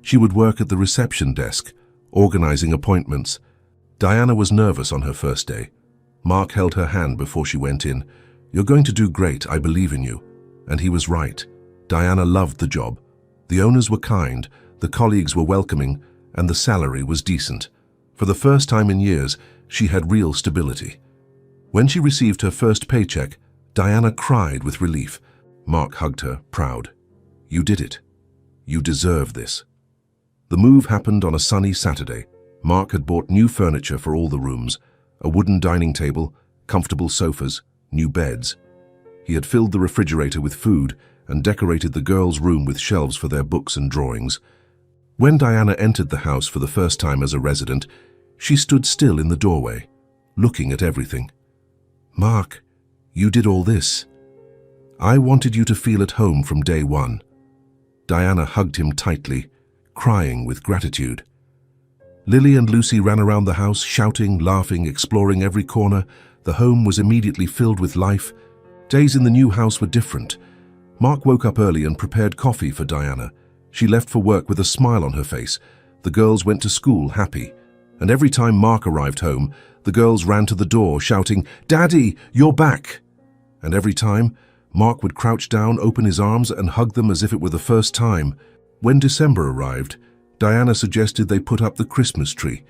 She would work at the reception desk, organizing appointments. Diana was nervous on her first day. Mark held her hand before she went in. "You're going to do great, I believe in you." And he was right. Diana loved the job. The owners were kind, the colleagues were welcoming, and the salary was decent. For the first time in years, she had real stability. When she received her first paycheck, Diana cried with relief. Mark hugged her, proud. "You did it. You deserve this." The move happened on a sunny Saturday. Mark had bought new furniture for all the rooms, a wooden dining table, comfortable sofas, new beds. He had filled the refrigerator with food and decorated the girls' room with shelves for their books and drawings. When Diana entered the house for the first time as a resident, she stood still in the doorway, looking at everything. "Mark, you did all this. I wanted you to feel at home from day one." Diana hugged him tightly, crying with gratitude. Lily and Lucy ran around the house, shouting, laughing, exploring every corner. The home was immediately filled with life. Days in the new house were different. Mark woke up early and prepared coffee for Diana. She left for work with a smile on her face. The girls went to school happy. And every time Mark arrived home, the girls ran to the door shouting, "Daddy, you're back!" And every time, Mark would crouch down, open his arms and hug them as if it were the first time. When December arrived, Diana suggested they put up the Christmas tree.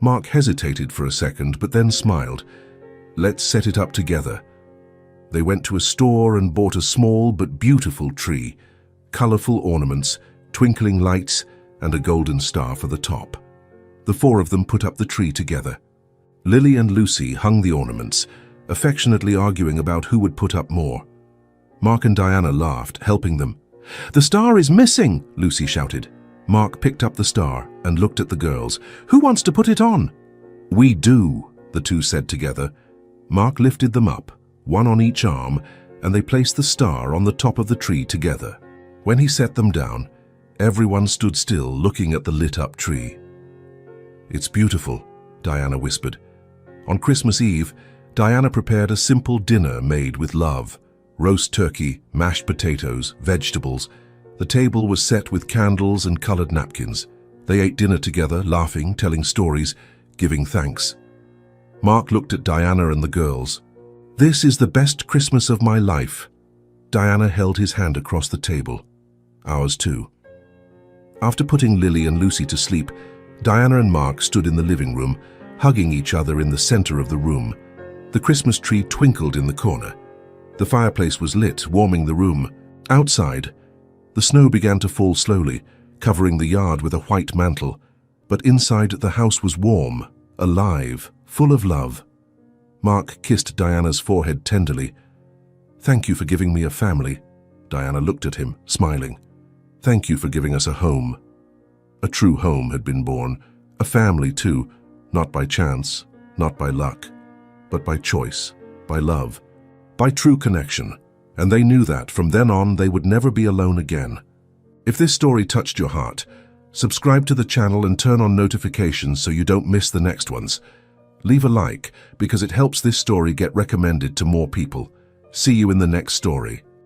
Mark hesitated for a second, but then smiled. "Let's set it up together." They went to a store and bought a small but beautiful tree, colorful ornaments, twinkling lights, and a golden star for the top. The four of them put up the tree together. Lily and Lucy hung the ornaments, affectionately arguing about who would put up more. Mark and Diana laughed, helping them. "The star is missing!" Lucy shouted. Mark picked up the star and looked at the girls. "Who wants to put it on?" "We do," the two said together. Mark lifted them up, one on each arm, and they placed the star on the top of the tree together. When he set them down, everyone stood still looking at the lit-up tree. "It's beautiful," Diana whispered. On Christmas Eve, Diana prepared a simple dinner made with love. Roast turkey, mashed potatoes, vegetables. The table was set with candles and colored napkins. They ate dinner together, laughing, telling stories, giving thanks. Mark looked at Diana and the girls. "This is the best Christmas of my life." Diana held his hand across the table. "Ours too." After putting Lily and Lucy to sleep, Diana and Mark stood in the living room, hugging each other in the center of the room. The Christmas tree twinkled in the corner. The fireplace was lit, warming the room. Outside, the snow began to fall slowly, covering the yard with a white mantle. But inside, the house was warm, alive, full of love. Mark kissed Diana's forehead tenderly. "Thank you for giving me a family." Diana looked at him, smiling. "Thank you for giving us a home." A true home had been born, a family too, not by chance, not by luck, but by choice, by love, by true connection. and they knew that from then on they would never be alone again. If this story touched your heart, subscribe to the channel and turn on notifications so you don't miss the next ones. Leave a like because it helps this story get recommended to more people. See you in the next story.